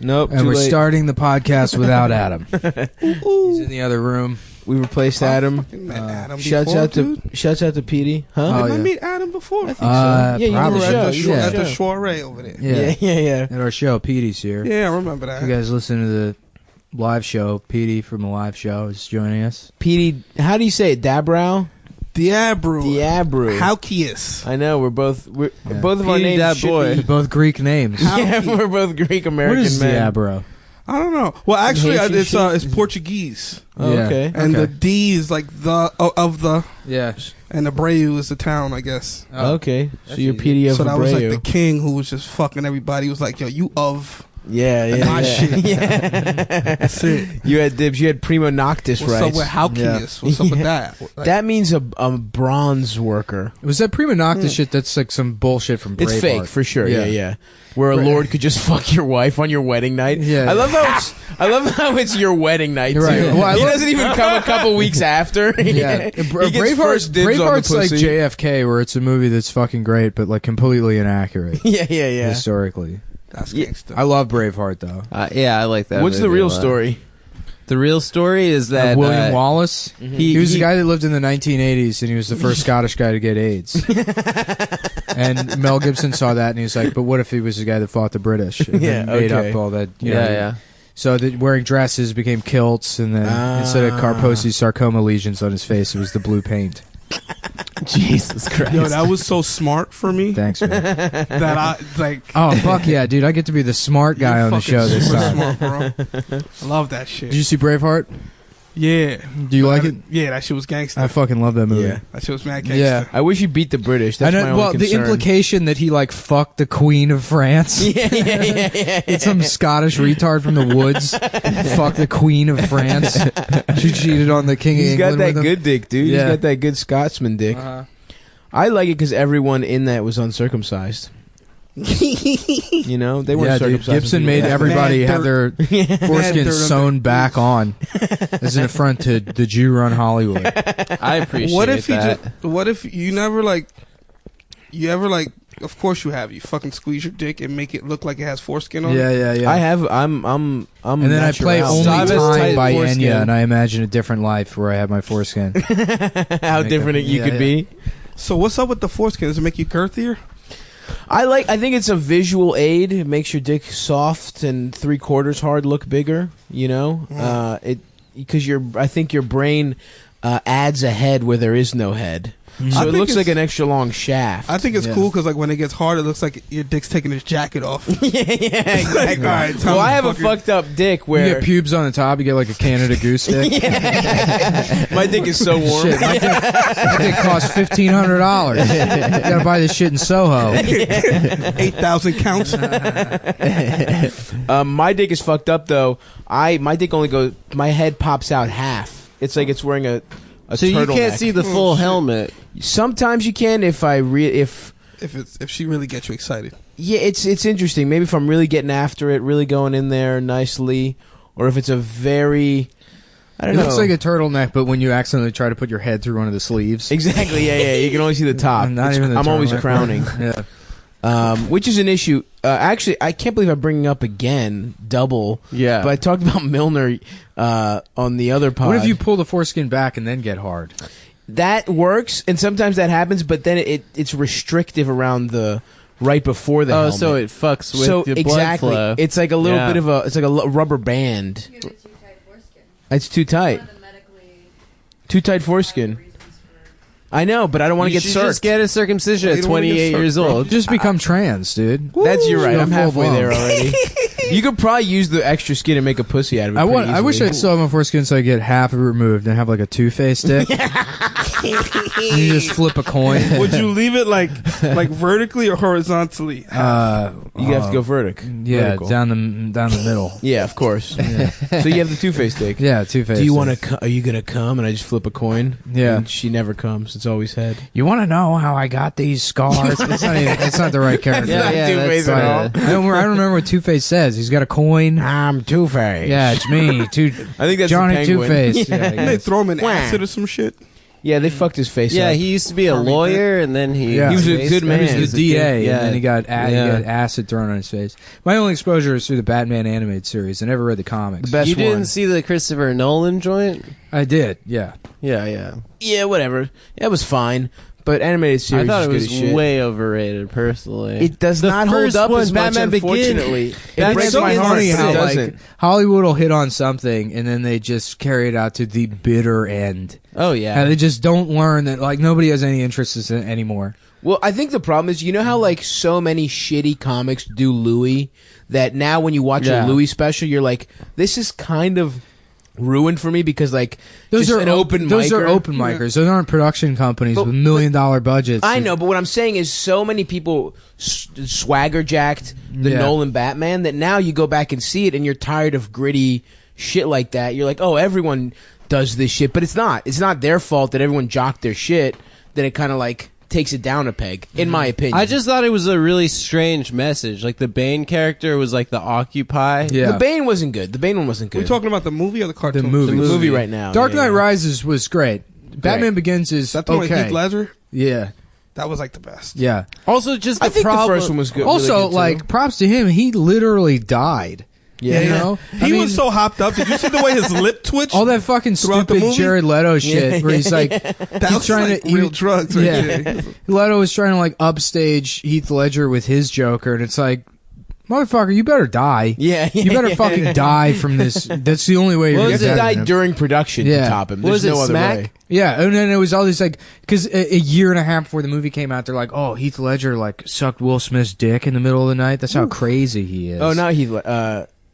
Nope. And we're late. starting the podcast without Adam. He's in the other room. We replaced Adam. Met Adam Shouts before, out dude. to Petey. Huh? Oh, Did I yeah. meet Adam before? I think Yeah, you probably. were at the, Yeah. at the soiree over there. Yeah. At our show, Petey's here. Yeah, I remember that. If you guys listen to the live show, Petey from the live show is joining us. Petey, how do you say it? Dabrow? Diabru. Howkius. I know, both of our Petey names Dab should Boy. be. Both Greek names. Yeah, we're both Greek What American is men. Diabro? I don't know. Well, actually, Haitian it's shit? Portuguese, Oh, Yeah. okay. and Okay. the D is like the of the, Yeah. and Abreu is the town, I guess. Okay. So That's you're easy. Petey of So that was like Abreu. the king who was just fucking everybody. He was like, "Yo, you of." Yeah. My shit. Yeah. That's it. You had dibs. You had primo noctis What's rights. up with Howkius? What's up with that? Like, That means a bronze worker. Was that prima nocta shit? That's like some bullshit from Braveheart. It's fake for sure. Yeah. Where a Right. lord could just fuck your wife on your wedding night. Yeah. I love how it's your wedding night too. Right. Well, He doesn't even come a couple weeks after. Yeah, He gets first dibs Braveheart's on the like pussy. JFK, where it's a movie that's fucking great, but like completely inaccurate Yeah. historically. that's Yeah. gangster. I love Braveheart though. Yeah, I like that. What's the movie real a lot. story? The real story is that William Wallace. Mm-hmm. He was the guy that lived in the 1980s, and he was the first Scottish guy to get AIDS. And Mel Gibson saw that, and he was like, "But what if he was the guy that fought the British?" And Yeah, then made okay. up all that. You know, Yeah. So that wearing dresses became kilts, and then instead of Kaposi's sarcoma lesions on his face, it was the blue paint. Jesus Christ. Yo, that was so smart for me Thanks, man. that I like. Oh fuck yeah, dude! I get to be the smart guy you're on the fucking show this super time. smart, bro. I love that shit. Did you see Braveheart? Yeah. Do you like it? Yeah, that shit was gangster. I fucking love that movie. Yeah. That shit was mad gangster. Yeah. I wish he beat the British. That's I my know. only Well, the concern. implication that he like fucked the Queen of France. Yeah. It's some Scottish retard from the woods. Fuck the Queen of France. She cheated on the King He's of got England that with him. good dick, dude. Yeah. He's got that good Scotsman dick. Uh-huh. I like it because everyone in that was uncircumcised. You know, they weren't Yeah, dude. circumcised. Gibson when made people- everybody Mad have their foreskin dirt sewn back on as an affront to the Jew-run Hollywood. I appreciate What if he that. just? What if you never like? You ever like? Of course you have. You fucking squeeze your dick and make it look like it has foreskin on. Yeah, it. yeah, yeah. I have. I'm. and then I play natural. Only Travis Time tight by foreskin. Enya, and I imagine a different life where I have my foreskin. How different you Yeah, could yeah. be. So what's up with the foreskin? Does it make you girthier? I think it's a visual aid. It makes your dick soft and 3/4 hard look bigger. You know, because I think your brain adds a head where there is no head, I so it think looks like it's- an extra long shaft. I think it's Yeah. cool because like when it gets hard, it looks like your dick's taking his jacket off. yeah, exactly. All right, time Well, I to have a fucking- fucked up dick You where get pubes on the top, you get like a Canada Goose stick. my dick is so warm. Shit, my dick costs $1,500. You gotta buy this shit in Soho. 8,000 counts. My dick is fucked up though. My dick only goes. My head pops out half. It's like it's wearing a So you can't turtleneck. see the full helmet. Sometimes you can if if she really gets you excited. yeah, it's interesting. Maybe if I'm really getting after it, really going in there nicely, or if it's a very I don't It know. looks like a turtleneck, but when you accidentally try to put your head through one of the sleeves. exactly. Yeah. You can only see the top. Not even the I'm always turtleneck. crowning. Yeah. Which is an issue. Actually, I can't believe I'm bringing up again double. Yeah. But I talked about Milner on the other pod. What if you pull the foreskin back and then get hard? That works, and sometimes that happens, but then it's restrictive around the right before the helmet. so it fucks with So the blood exactly, flow. it's like a little Yeah. bit of rubber band. You get a too tight foreskin. It's too tight. One of the medically Too tight foreskin. reasons for I know, but I don't want to You get should just circled. get a circumcision You at don't wanna get 28 years circed, bro. old. Just become trans, dude. That's you're right. Go I'm full halfway blown. there already. You could probably use the extra skin and make a pussy out of it. I wish I'd still have my foreskin so I get half of it removed and have like a two-faced dick. You just flip a coin. Would you leave it like vertically or horizontally? You have to go vertical. down the middle. Yeah, of course. So you have the two-faced dick. Yeah, two-faced. Do you want dick. to? Are you gonna come? And I just flip a coin. Yeah. And she never comes. It's always head. You want to know how I got these scars? It's not the right character. Yeah, yeah, Two-Face that's, at all. I don't remember what Two-Face says. He's got a coin. I'm Two-Face. Yeah, it's me. I think that's Johnny the penguin. Two-Face. Yeah, I They guess. throw him in Wah. acid or some shit. Yeah, they fucked his face Yeah, up. he used to be a lawyer, and then he Yeah. He was a good man. He was the DA, yeah. and then he got he Yeah. got acid thrown on his face. My only exposure is through the Batman animated series. I never read the comics. The best You didn't one. see the Christopher Nolan joint? I did, yeah. Yeah. Yeah, whatever. That was fine. But animated series I thought is it good was as shit. way overrated, personally. It does The not hold first up one, as much, Batman Begins. unfortunately. It Batman breaks It's so my Begins heart, funny but how it like doesn't. Hollywood will hit on something and then they just carry it out to the bitter end. Oh, yeah. And they just don't learn that like nobody has any interest in it anymore. Well, I think the problem is, you know how like so many shitty comics do Louis, that now when you watch Yeah. a Louis special, you're like, this is kind of ruined for me because like Those just are an open Those micer. are open micers. Those aren't production companies But- with $1 million budgets. I know, but what I'm saying is, so many people swagger jacked the Yeah. Nolan Batman that now you go back and see it, and you're tired of gritty shit like that. You're like, oh, everyone does this shit, but it's not. It's not their fault that everyone jocked their shit. Then it kind of like takes it down a peg, in my opinion. I just thought it was a really strange message. Like, the Bane character was like the Occupy. Yeah. The Bane wasn't good. The Bane one wasn't good. We talking about the movie or the cartoon? The movie. the movie right now. Dark yeah, Knight yeah. Rises was great. Batman Begins is Is that the one with okay. Heath Ledger? Yeah, That was like the best. yeah. Also, just the I think problem. the first one was good. Also, really good, too. like, props to him. He literally died. yeah, You know? He I mean, was so hopped up. Did you see the way his lip twitched? all that fucking Throughout the stupid movie? Jared Leto shit Yeah, where he's like, that he's was trying like to real he- drugs right yeah. there. Leto was trying to like upstage Heath Ledger with his Joker, and it's like, motherfucker, you better die. yeah, You better fucking die from this. That's the only way you're What You gonna have to get die him. during production Yeah. to top him. Was There's it no other Smack? way. Yeah, and then it was all these like, because a year and a half before the movie came out, they're like, oh, Heath Ledger like sucked Will Smith's dick in the middle of the night. That's how crazy he is. Oh, not Heath.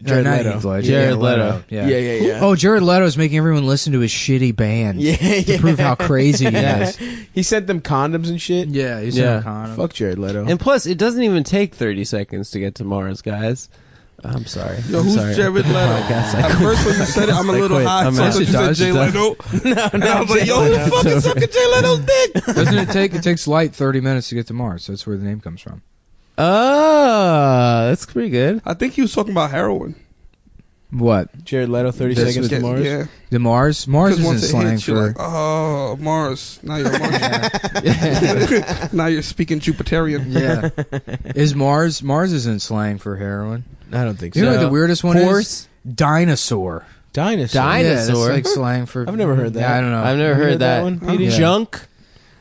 Jared not Leto. Heath Ledger. Jared Yeah, Leto. Yeah. Yeah. Oh, Jared Leto's making everyone listen to his shitty band. Yeah, To prove how crazy he Yeah. is. He sent them condoms and shit. Yeah, he's Yeah. a con. Fuck Jared Leto. And plus, it doesn't even take 30 seconds to get to Mars, guys. I'm sorry. Yo, I'm who's sorry. Jared Leto? At first when you said it, I'm a I little quit. high. I'm So I out. thought you It said does, Jay it does. Leto. And I was like, yo, who the fuck is sucking Jay Leto's dick? Doesn't it take? It takes light 30 minutes to get to Mars. That's where the name comes from. Oh, that's pretty good. I think he was talking about heroin. What? Jared Leto, 30 This seconds to was- Mars. Yeah. The Mars? Mars Because isn't once it slang hits, you're for. like, oh, Mars. Now you're Mars. Now you're speaking Jupiterian. Yeah. Is Mars? Mars isn't slang for heroin. I don't think You know so. what the weirdest one Horse? is? Dinosaur. Dinosaur. Dinosaur. Yeah, that's like slang for. I've never heard that. Yeah, I don't know. I've never You heard that. one, Petey? Yeah. Junk?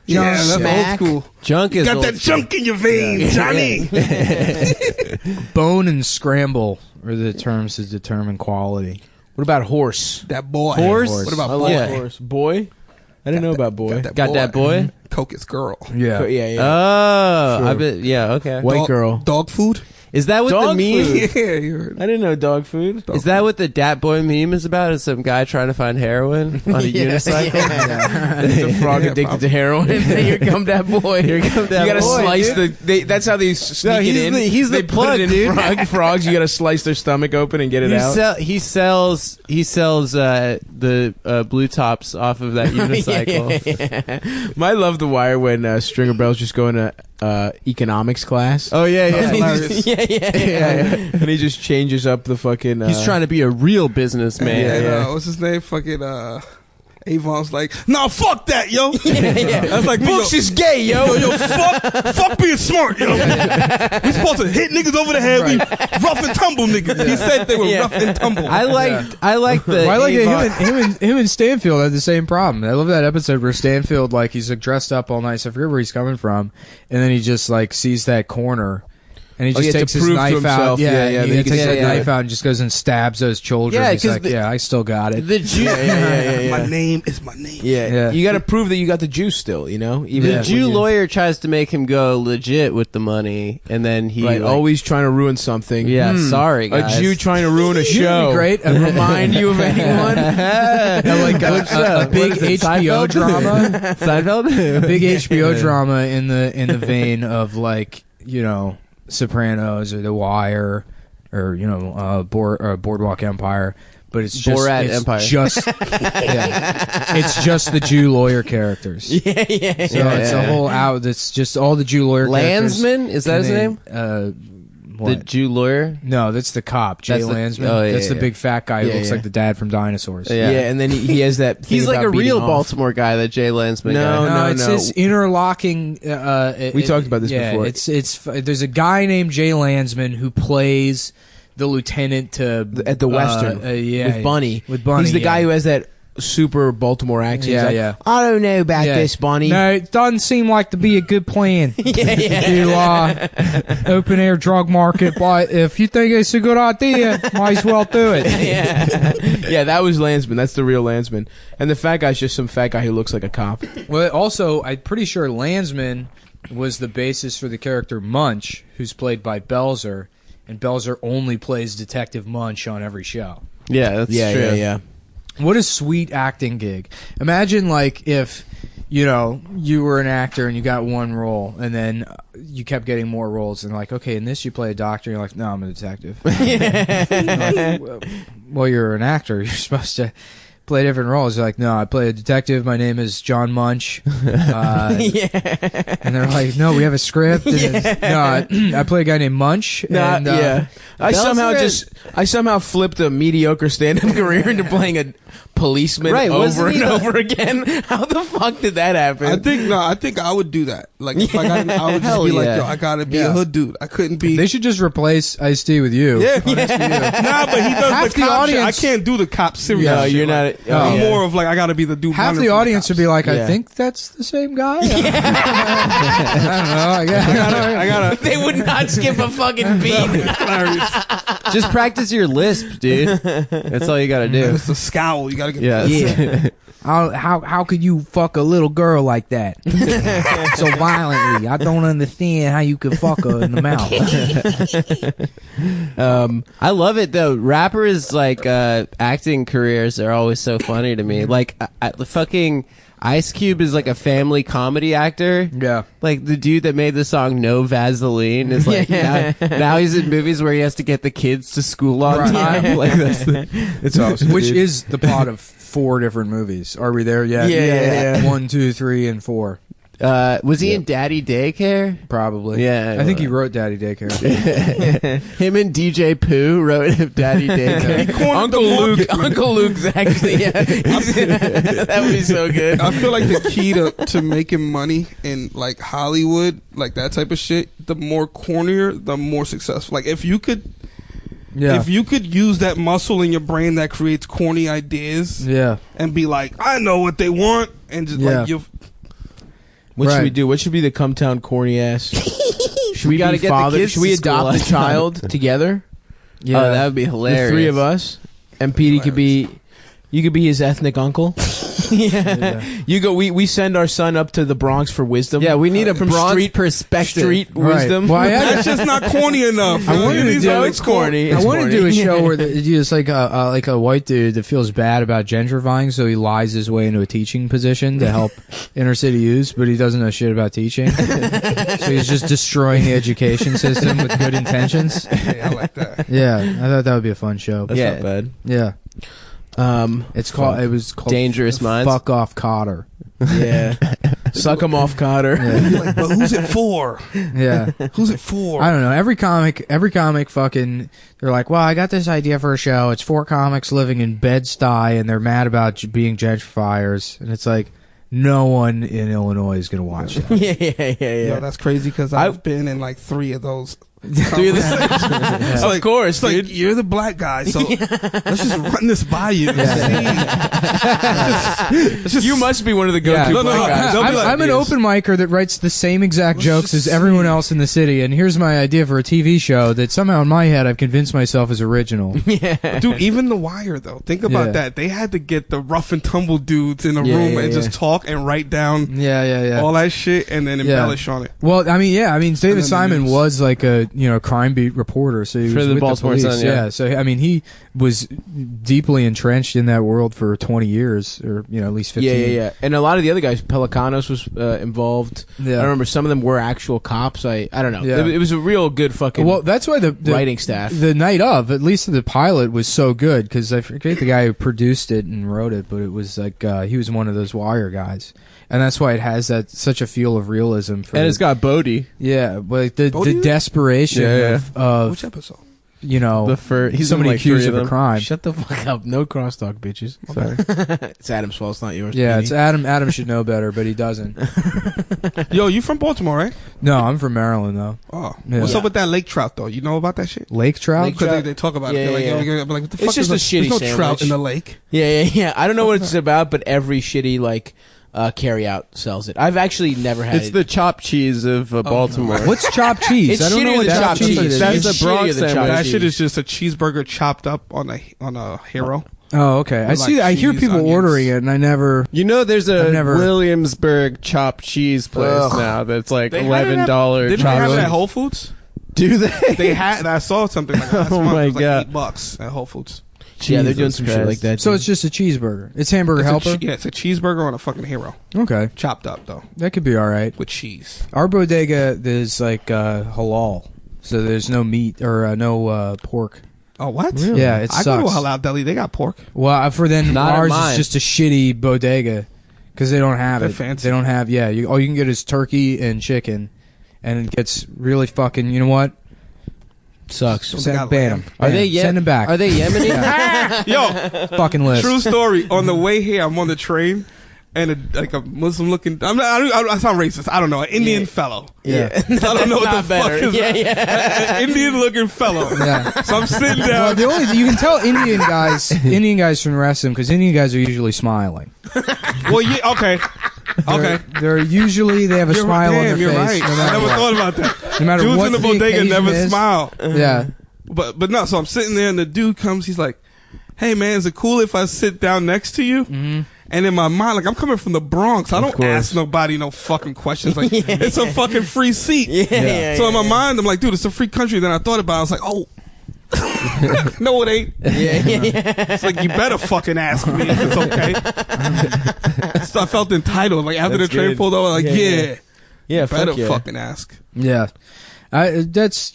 Yeah, that's Smack. old school. Junk is Got old that school. junk in your veins, Johnny. Bone and scramble are the terms to determine quality. What about horse? That boy. Horse? What about I boy? like Yeah. horse. Boy? I didn't know about boy. Got that boy? Coke's girl. Yeah. Yeah, yeah. Oh, Sure. I bet. Yeah, okay. White Dog- girl. Dog food? Is that what Dog the meme? food. Yeah, you heard. I didn't know dog food. Is that what the Dat Boy meme is about? Is some guy trying to find heroin on a unicycle? There's a frog Yeah, addicted probably. to heroin. Here come that boy. Here come that You gotta boy, slice dude. that's how they sneak No, it he's in. he's they the put plug, it in dude. frogs. You gotta slice their stomach open and get it out. He sells the blue tops off of that unicycle. I love the wire when Stringer Bell's just going to economics class. Oh yeah, That's yeah. hilarious. yeah. And he just changes up the fucking. He's trying to be a real businessman. And, yeah. what's his name? Fucking Avon's like, nah, fuck that, yo. Yeah. That's like me, Books yo. is gay, yo. Yo, fuck being smart, yo. We supposed to hit niggas over the head. We rough and tumble niggas. He said they were Yeah. rough and tumble. I like the. Well, I like Avon- that him and Stanfield had the same problem. I love that episode where Stanfield, like, he's like dressed up all nice. I forget where he's coming from, and then he just like sees that corner, and he Oh, just yeah, to takes his prove to knife out. himself. Yeah, he that he takes can that say knife that. out and just goes and stabs those children. Yeah, he's 'cause like, the- yeah, I still got it. The Jew, My name is my name. Yeah. Yeah. You got to prove that you got the juice still, you know? Even Yeah. the when Jew you- lawyer tries to make him go legit with the money, and then he Right, like, always trying to ruin something. Yeah, sorry, guys. A Jew trying to ruin a You know show. what'd be great? And remind you of anyone? like a big What is it, HBO Seinfeld? drama, Seinfeld. a big HBO drama in the vein of like, you know, Sopranos or The Wire or, you know, Boardwalk Empire. But it's just Borat it's Empire. Just yeah, it's just the Jew lawyer characters. yeah. So it's a whole out. It's just all the Jew lawyer characters. Landsman? Is that his And name? The Jew lawyer. No, that's the cop, Jay That's the- Landsman. oh, yeah, that's the yeah. big fat guy who Yeah, looks yeah. like the dad from Dinosaurs. Yeah. Yeah, and then he has that. Thing He's like about a beating real off. Baltimore guy, that Jay Landsman No, guy. no. it's this interlocking. We talked about this before. It's there's a guy named Jay Landsman who plays the lieutenant to At the Western yeah, with Bunny. With Bunny, He's the guy yeah. who has that super Baltimore accent. He's Yeah, like, yeah. I don't know about Yeah. this, Bunny. No, it doesn't seem like to be a good plan. yeah. To open air drug market, but if you think it's a good idea, might as well do it. yeah, that was Landsman. That's the real Landsman. And the fat guy's just some fat guy who looks like a cop. Well, also, I'm pretty sure Landsman was the basis for the character Munch, who's played by Belzer, and Belzer only plays Detective Munch on every show. Yeah, that's Yeah, true. yeah. What a sweet acting gig. Imagine, like, if, you know, you were an actor and you got one role, and then you kept getting more roles, and like, okay, in this you play a doctor, and you're like, no, I'm a detective. You're like, well, you're an actor. You're supposed to play different roles. You're like, no, I play a detective. My name is John Munch. And they're like, no, we have a script. And it's, no, I play a guy named Munch. Nah, and, yeah. I Belzer somehow flipped a mediocre stand-up career into playing a policeman Right, over wasn't and he the- over again. How the fuck did that happen? I think I would do that. Like, if I would just Hell be like, yeah. yo, I gotta be Yeah. a hood dude. I couldn't be. They should just replace Ice-T with you. yeah, nah, but he does Half the the cop shit. I audience- can't do the cop serious. no, shit. you're not. Like, Oh, I'm yeah. more of like, I gotta be the dude. Half running the from audience would cops. be like, I Yeah. think that's the same guy. I don't know. I gotta. They would not skip a fucking beat. Just practice your lisp, dude. That's all you gotta do. It's a scowl. You gotta get. Yeah. Yeah. How could you fuck a little girl like that so violently? I don't understand how you could fuck her in the mouth. I love it though. Rappers like acting careers are always so funny to me. Like the fucking Ice Cube is like a family comedy actor. Yeah. Like the dude that made the song No Vaseline is like now he's in movies where he has to get the kids to school on Right. time. Like that's the, It's awesome. Which dude. is the plot of 4 different movies. Are we there yet? Yeah. 1, 2, 3, and 4. was he in Daddy Daycare? Probably. Yeah, I think he wrote Daddy Daycare. Him and DJ Pooh wrote Daddy Daycare. Uncle Luke's actually. Yeah. That would be so good. I feel like the key to making money in like Hollywood, like that type of shit, the more cornier, the more successful. Like if you could use that muscle in your brain that creates corny ideas Yeah. and be like, I know what they want, and just Yeah. like you. What should Right. we do? What should be the come town corny ass? Should we gotta be get the father? kids Should we to school adopt on a time. child together? Yeah. Oh, that would be hilarious. The 3 of us, and Petey could be. You could be his ethnic uncle. Yeah. You go. We send our son up to the Bronx for wisdom. Yeah, we need a from bronze street perspective. Street Right. wisdom. Well, I had- That's just not corny enough. I wanted to These do- are it's corny. I It's want to corny. do a show where it's like a white dude that feels bad about gentrifying, so he lies his way into a teaching position to help inner city youths, but he doesn't know shit about teaching. So he's just destroying the education system with good intentions. Hey, I like that. Yeah, I thought that would be a fun show. That's Yeah. not bad. Yeah, It's it was called Dangerous Minds. Fuck Off Cotter. Yeah. Suck him off, Cotter. Yeah. Like, but who's it for? Yeah. Who's it for? I don't know. Every comic fucking, they're like, well, I got this idea for a show. It's 4 comics living in Bed-Stuy, and they're mad about being gentrifiers. And it's like, no one in Illinois is going to watch that. Yo, that's crazy because I've been in like 3 of those. 3 of the- It's Of like, course, it's like dude. you're the black guy, so let's just run this by you. You must be one of the go-to Yeah. No, black guys. They'll be I'm, like, I'm an yes. open micer that writes the same exact jokes just as everyone else in the city, and here's my idea for a TV show that somehow in my head I've convinced myself is original. Dude, even The Wire though. Think about Yeah. that. They had to get the rough and tumble dudes in a Yeah, room yeah, and yeah. just talk and write down Yeah. all that shit and then embellish on it. Well, I mean, David then the Simon news. was like a crime beat reporter, so he For was the with Baltimore the police. Sun, yeah. So I mean, he was deeply entrenched in that world for 20 years, or at least 15. Yeah. And a lot of the other guys, Pelicanos was involved. Yeah. I remember some of them were actual cops. I don't know. Yeah. It was a real good fucking Well, that's why the writing staff. the night of, at least the pilot, was so good because I forget the guy who produced it and wrote it, but it was like he was one of those Wire guys, and that's why it has such a feel of realism. For And it's got Bodie. yeah, but the Bodie? investigation of Which episode? you know, He's somebody in, like, accused 3 of a them. crime. Shut the fuck up. No crosstalk, bitches. Okay. It's Adam's fault. It's not yours. Yeah, Benny. it's Adam. Adam should know better, but he doesn't. Yo, you from Baltimore, right? No, I'm from Maryland though. Oh, Yeah. what's up with that lake trout though? You know about that shit? Lake trout. Lake Because trout. they talk about Yeah, it. They're like, yeah. yo, I'm like, what the It's fuck just is a shitty There's no trout sandwich. in the lake. Yeah. I don't know what it's about, but every shitty like carry out sells it. I've actually never had It's it. the chopped cheese of Baltimore. What's chopped cheese? It's I don't know shittier what than chopped chopped cheese cheese. is. That's It's the Bronx shittier than sandwich. chopped That cheese. shit is just a cheeseburger chopped up on a hero. Oh, okay. I With, see. like, I hear cheese, people onions. ordering it, and I never. You know, there's a I've never- Williamsburg chopped cheese place Ugh. now that's like They had it at- $11 Didn't they have chopped it at cheese. Whole Foods? Do they? They had. I saw something like that. Oh my It was God. like $8 at Whole Foods. Yeah, they're doing Jesus some shit Christ. like that. So too. it's just a cheeseburger. It's hamburger It's helper. it's a cheeseburger on a fucking hero, Okay, chopped up though that could be all right. with cheese. Our bodega is like halal, so there's no meat or no pork. Oh what? Really? Yeah, it I go to a sucks. halal deli. They got pork. Well, for then Not at ours mine. is just a shitty bodega because they don't have They're it. fancy. They don't have. Yeah, all you can get is turkey and chicken, and it gets really fucking. You know what? sucks. So they Send got ban lamb. them. Are they Send them back? Are they Yemeni? Yo, fucking list? true story. On the way here, I'm on the train, and a Muslim looking. I sound racist. I don't know. An Indian fellow. Yeah. I don't know what the Not better. fuck is Yeah, that. An Indian looking fellow. Yeah. So I'm sitting Well, down. the only you can tell Indian guys from wrestling because Indian guys are usually smiling. Well, yeah, okay. Okay. They're usually they have a smile on their Damn, you're face. right. No I matter never what. thought about that. No matter Dudes what in the the bodega occasion never is. smile. Yeah. But no, so I'm sitting there and the dude comes, he's like, hey man, is it cool if I sit down next to you? Mm-hmm. And in my mind, like I'm coming from the Bronx, I don't course. ask nobody no fucking questions. Like it's a fucking free seat. Yeah. So in my mind, I'm like, dude, it's a free country. Then I thought about it, I was like, oh. No, it ain't. Yeah. It's like you better fucking ask me if it's okay. So I felt entitled. Like after That's the train good. pulled over, like Yeah. Yeah, better fuck yeah. fucking ask. Yeah. That's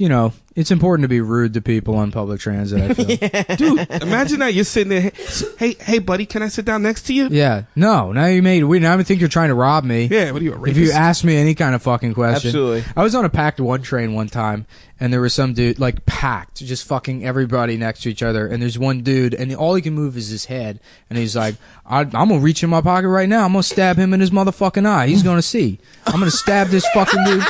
it's important to be rude to people on public transit. I feel. Dude, imagine that you're sitting there. Hey, buddy, can I sit down next to you? Yeah. No. Now you made it weird. Now I think you're trying to rob me. Yeah, what are you, a rapist? If you ask me any kind of fucking question. Absolutely. I was on a packed one train one time, and there was some dude, like, packed, just fucking everybody next to each other, and there's one dude, and all he can move is his head, and he's like, I'm gonna reach in my pocket right now, I'm gonna stab him in his motherfucking eye, he's gonna see. I'm gonna stab this fucking dude.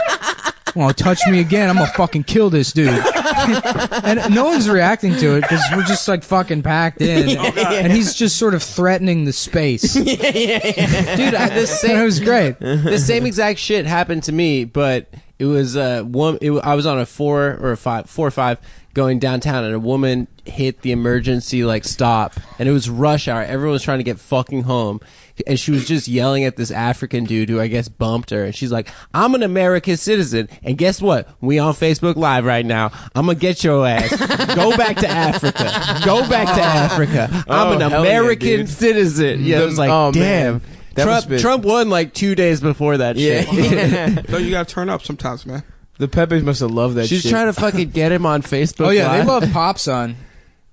Well, touch me again, I'm gonna fucking kill this dude. And no one's reacting to it, because we're just, like, fucking packed in, and he's just sort of threatening the space. Dude, this And it was great. the same exact shit happened to me, but it was I was on a 4 or 5 going downtown, and a woman hit the emergency like stop, and it was rush hour. Everyone was trying to get fucking home, and she was just yelling at this African dude who I guess bumped her, and she's like, "I'm an American citizen, and guess what? We on Facebook Live right now. I'm gonna get your ass. Go back to Africa. Go back to Africa. I'm an hell yeah, American dude. citizen." Yeah, it was like, Oh, damn. man. That must be- Trump won like 2 days before that Yeah. shit. No, you gotta turn up sometimes, man. The Peppers must have loved that She's shit. trying to fucking get him on Facebook. Oh, yeah, they Live. love Pop Son.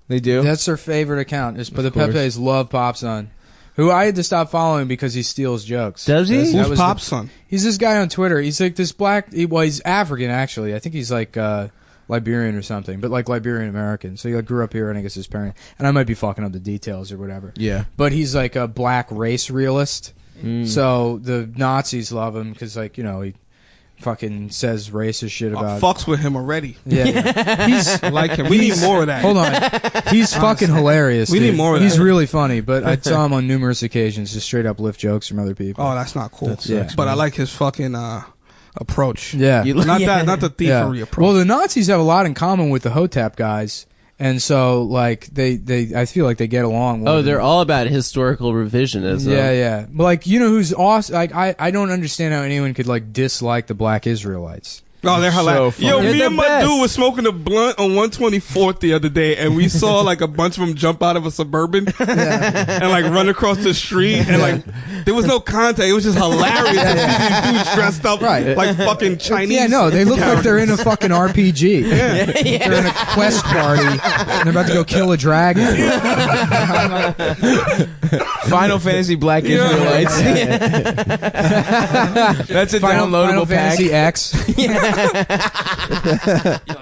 They do? That's their favorite account. But the course. Pepes love Pop Son, who I had to stop following because he steals jokes. Does he? That Who's was Pop's son? He's this guy on Twitter. He's like this black. He's African actually. I think he's like Liberian or something, but like Liberian American. So he like grew up here, and I guess his parent. And I might be fucking up the details or whatever. Yeah. But he's like a black race realist. So the Nazis love him because he fucking says racist shit about. Fucks with him already. Yeah, he's I like him. We need more of that. Hold on. He's fucking hilarious. We need dude. more of He's that. really funny, but I saw him on numerous occasions just straight up lift jokes from other people. Oh, that's not cool. sucks, But I man. like his fucking approach. Yeah. Not not the thievery approach. Well, the Nazis have a lot in common with the Hotep guys, and so like they I feel like they get along. more Oh, than- they're all about historical revisionism. yeah. But like who's awesome? Like I don't understand how anyone could like dislike the black Israelites. Oh, they're hilarious. funny. Yo, They're me the and my best. dude was smoking a blunt on 124th the other day, and we saw like a bunch of them jump out of a Suburban and like run across the street, and like there was no contact. It was just hilarious to see these dudes dressed up Right. like fucking Chinese. Yeah, no, they look like they're in a fucking RPG. They're in a quest party. And they're about to go kill a dragon. Final Fantasy Black Israelites. That's a Final downloadable pack. Fantasy X.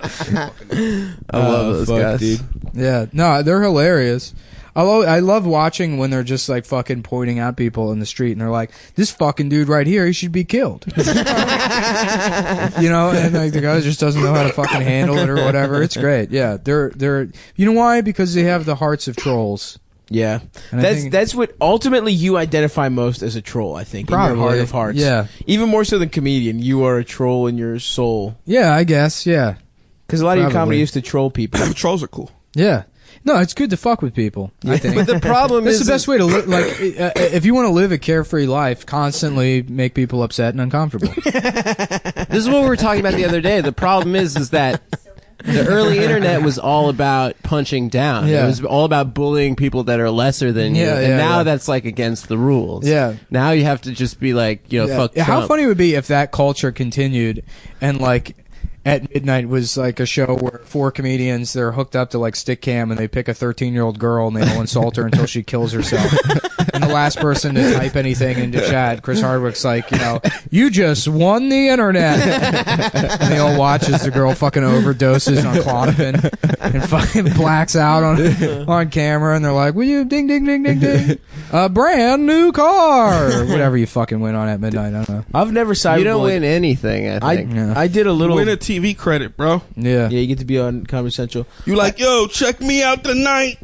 I love those guys. dude. Yeah, no, they're hilarious. I love watching when they're just like fucking pointing out people in the street and they're like, this fucking dude right here, he should be killed. You know, and like the guy just doesn't know how to fucking handle it or whatever. It's great. Yeah, they're you know why? Because they have the hearts of trolls. Yeah, And I think- that's what ultimately you identify most as a troll. I think in your heart of hearts. Yeah. even more so than comedian. You are a troll in your soul Yeah, I guess. Yeah. because a lot of your Probably. comedy used to troll people. Trolls are cool. Yeah. No, it's good to fuck with people. I think. But the problem That's is the best way to live. Like, if you want to live a carefree life, constantly make people upset and uncomfortable. this is what we were talking about the other day. The problem is that the early internet was all about punching down. Yeah. It was all about bullying people that are lesser than you. Yeah, And yeah, now yeah. that's like against the rules. Yeah. Now you have to just be like, fuck How Trump. funny it would be if that culture continued and like at midnight was like a show where 4 comedians, they're hooked up to like stick cam and they pick a 13-year-old girl and they all insult her until she kills herself. And the last person to type anything into chat, Chris Hardwick's like, you just won the internet. And they all watch as the girl fucking overdoses on Klonopin and fucking blacks out on camera, and they're like, will you ding ding ding ding ding, a brand new car, or whatever you fucking win on at midnight. I don't know. I've never cyberbullied. You don't win anything, I think. Yeah. I did a little. Win a TV credit, bro. Yeah. Yeah, you get to be on Comedy Central. You like, yo, check me out tonight.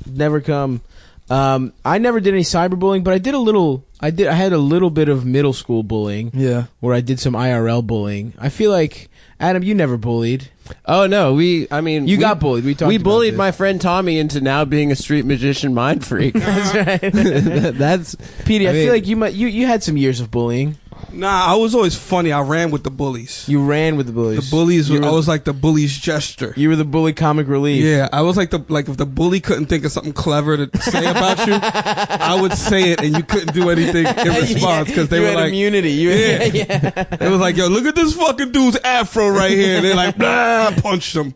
Never come. I never did any cyberbullying, but I did a little. I had a little bit of middle school bullying Yeah. where I did some IRL bullying. I feel like Adam, you never bullied. Oh no, we got bullied. We talked. We about bullied this. my friend Tommy into now being a street magician mind freak. That's right. That's Petey, I mean- feel like you had some years of bullying. Nah, I was always funny. I ran with the bullies. You ran with the bullies. The bullies. You were, I was like the bully's jester. you were the bully comic relief. Yeah, I was like if the bully couldn't think of something clever to say about you, I would say it, and you couldn't do anything in response because they you were had like, immunity. Yeah. Yeah. it was like, yo, look at this fucking dude's afro right here. And they're like, blah, I punched him.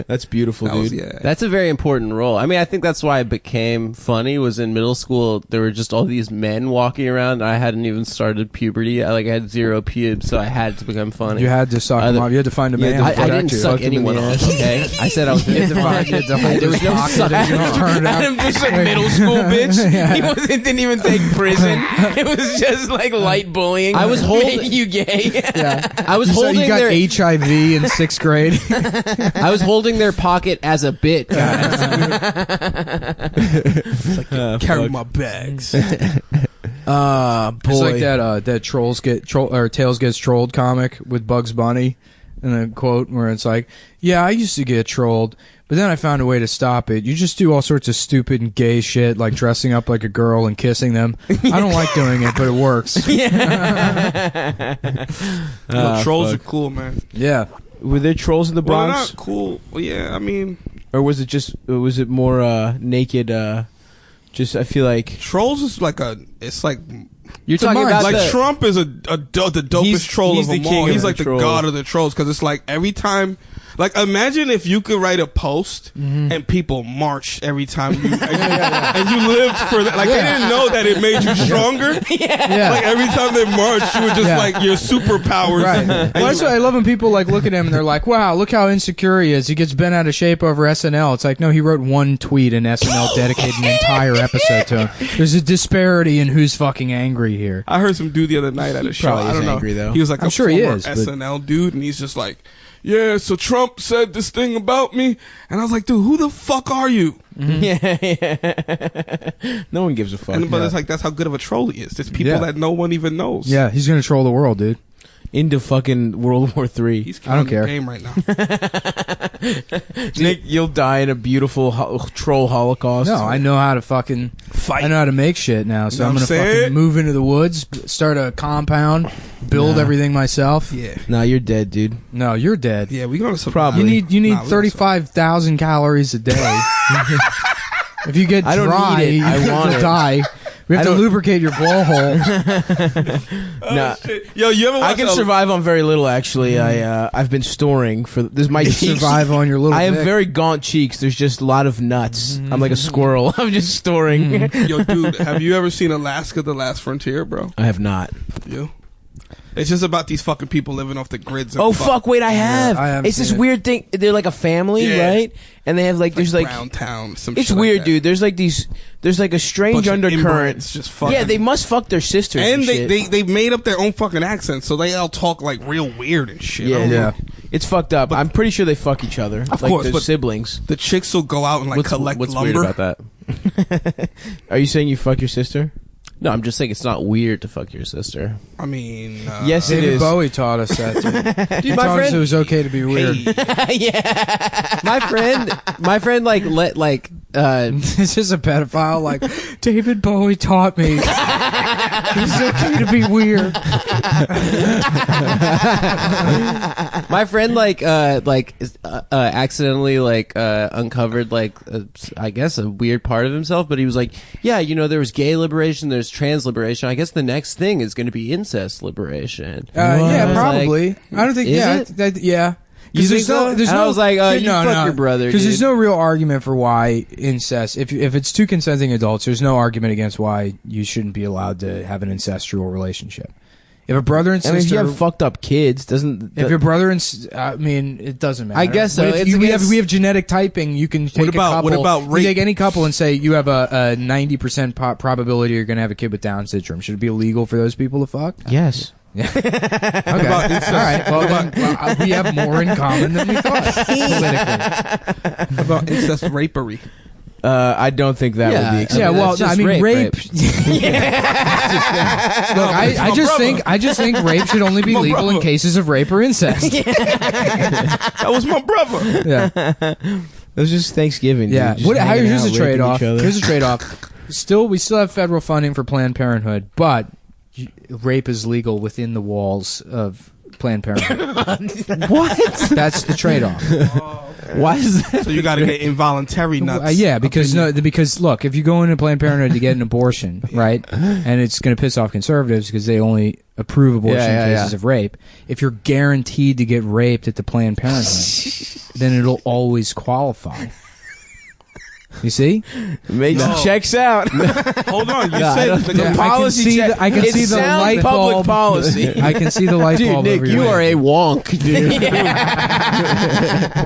That's beautiful, That dude. was, yeah. That's a very important role. I mean, I think that's why it became funny. Was in middle school, there were just all these men walking around. I hadn't even started puberty. I had 0 pubes, so I had to become funny. You had to suck him off. You had to find a man. to I protect didn't you. suck Fuck him in anyone the off. ass. Okay, I said I was. You had to find. You had to hold There his was no pocket suck- and you turn it Adam out. just like middle school bitch. He didn't even take prison. It was just like light bullying. I was holding- Making you gay. Yeah. I was So holding you got their. HIV in 6th grade. I was holding their pocket as a bit, guys. Carry my bags. Boy. It's like that Tails Gets Trolled comic with Bugs Bunny, and a quote where it's like, "Yeah, I used to get trolled, but then I found a way to stop it. You just do all sorts of stupid and gay shit, like dressing up like a girl and kissing them. I don't like doing it, but it works. Trolls are cool, man. Yeah, Were there trolls in the Well, Bronx, not cool. Well, yeah, I mean, or was it more naked? Just I feel like trolls is like it's like You're talking mind- about like the, Trump is the dopest He's- troll he's of the them king all. of He's the like the trolls. god of the trolls because it's like every time. Like, imagine if you could write a post and people marched every time you and you lived for that. Like, they didn't know that it made you stronger. yeah. Like, every time they marched, you were just Yeah. like your superpowers. Right. And Well, that's why I love when people like look at him and they're like, "Wow, look how insecure he is. He gets bent out of shape over SNL." It's like, no, he wrote one tweet and SNL dedicated an entire episode to him. There's a disparity in who's fucking angry here. I heard some dude the other night at a show. probably I don't is know. angry, though. He was like I'm a sure he former is, but- SNL dude, and he's just like, yeah, so Trump said this thing about me. And I was like, dude, who the fuck are you? yeah. No one gives a fuck. But it's like, that's how good of a troll he is. There's people Yeah. that no one even knows. Yeah, he's gonna troll the world, dude. Into fucking World War III. He's I don't killing care. the game right now. Nick, you'll die in a beautiful troll holocaust. No, I know how to fucking Fight. I know how to make shit now, so You know I'm what gonna I'm fucking saying? move into the woods, start a compound, build everything myself. Yeah. Nah, you're dead, dude. No, you're dead. Yeah, we're going to survive. Probably. You need Nah, we 35,000 calories a day. If you get I don't dry, need it. I you want will it. die. We have I to don't- lubricate your blowhole. Nah. Shit. Yo, you ever I watch can survive on very little. Actually, I've been storing for this. My cheeks. Survive on your little. I have dick. very gaunt cheeks. There's just a lot of nuts. I'm like a squirrel. I'm just storing. Yo, dude, have you ever seen Alaska: The Last Frontier, bro? I have not. You? It's just about these fucking people living off the grids. Oh fuck! Wait, I have. I haven't It's this seen it. weird thing. They're like a family, Yeah. right? And they have like there's like Brown Town. Some it's shit weird, like that. dude. There's like these. There's like a strange Bunch of undercurrent. inbreds just fucking. Yeah, they must fuck their sisters. And shit. they made up their own fucking accents, so they all talk like real weird and shit. I Yeah, don't know. It's fucked up. I'm pretty sure they fuck each other. Of like course, they're but- siblings. The chicks will go out and like collect what's lumber. weird about that? Are you saying you fuck your sister? No, I'm just saying it's not weird to fuck your sister. I mean, Yes, it David is. Bowie taught us that. Dude, Dude, taught us it was okay to be weird. hey, Yeah. My friend, like This is a pedophile. Like David Bowie taught me it's okay to be weird. my friend accidentally uncovered I guess a weird part of himself, but he was like, yeah, you know, there was gay liberation, there's trans liberation. I guess the next thing is going to be incest liberation. Yeah, I was probably. like, I don't think. is Yeah, it? yeah. You think so? And I was like, you fuck your brother, because there's dude. no real argument for why incest. If it's two consenting adults, there's no argument against why you shouldn't be allowed to have an incestual relationship. If a brother and I mean, if you sister, have fucked up kids, doesn't if your brother and I mean, it doesn't matter. I guess so. But if It's we against- have genetic typing. You can take about- a couple. what about you rape? take any couple and say you have a 90% probability you're going to have a kid with Down syndrome. Should it be illegal for those people to fuck? yes. Okay. about incest? All right. Well, then, we have more in common than we thought politically. about incest rapery. I don't think that would be Yeah, acceptable. Yeah, well, it's no, I just mean, rape. Look, I just think rape should only be My legal in brother. cases of rape or incest. That was my brother. Yeah, It was just Thanksgiving. Dude. yeah. Just hanging Here's out, a raping trade off. each other. Here's a trade off. We still have federal funding for Planned Parenthood, but rape is legal within the walls of Planned Parenthood. What? That's the trade off. Why is that? So you got to get involuntary nuts. Yeah, because look, if you go into Planned Parenthood to get an abortion, right, and it's going to piss off conservatives because they only approve abortion in cases of rape. If you're guaranteed to get raped at the Planned Parenthood, then it'll always qualify. You see? Checks out. Hold on, you No, I said don't- the Yeah, policy check. I can It's see the sound light public bulb. policy. I can see the light Dude, bulb. Nick, over you your are head. a wonk, dude.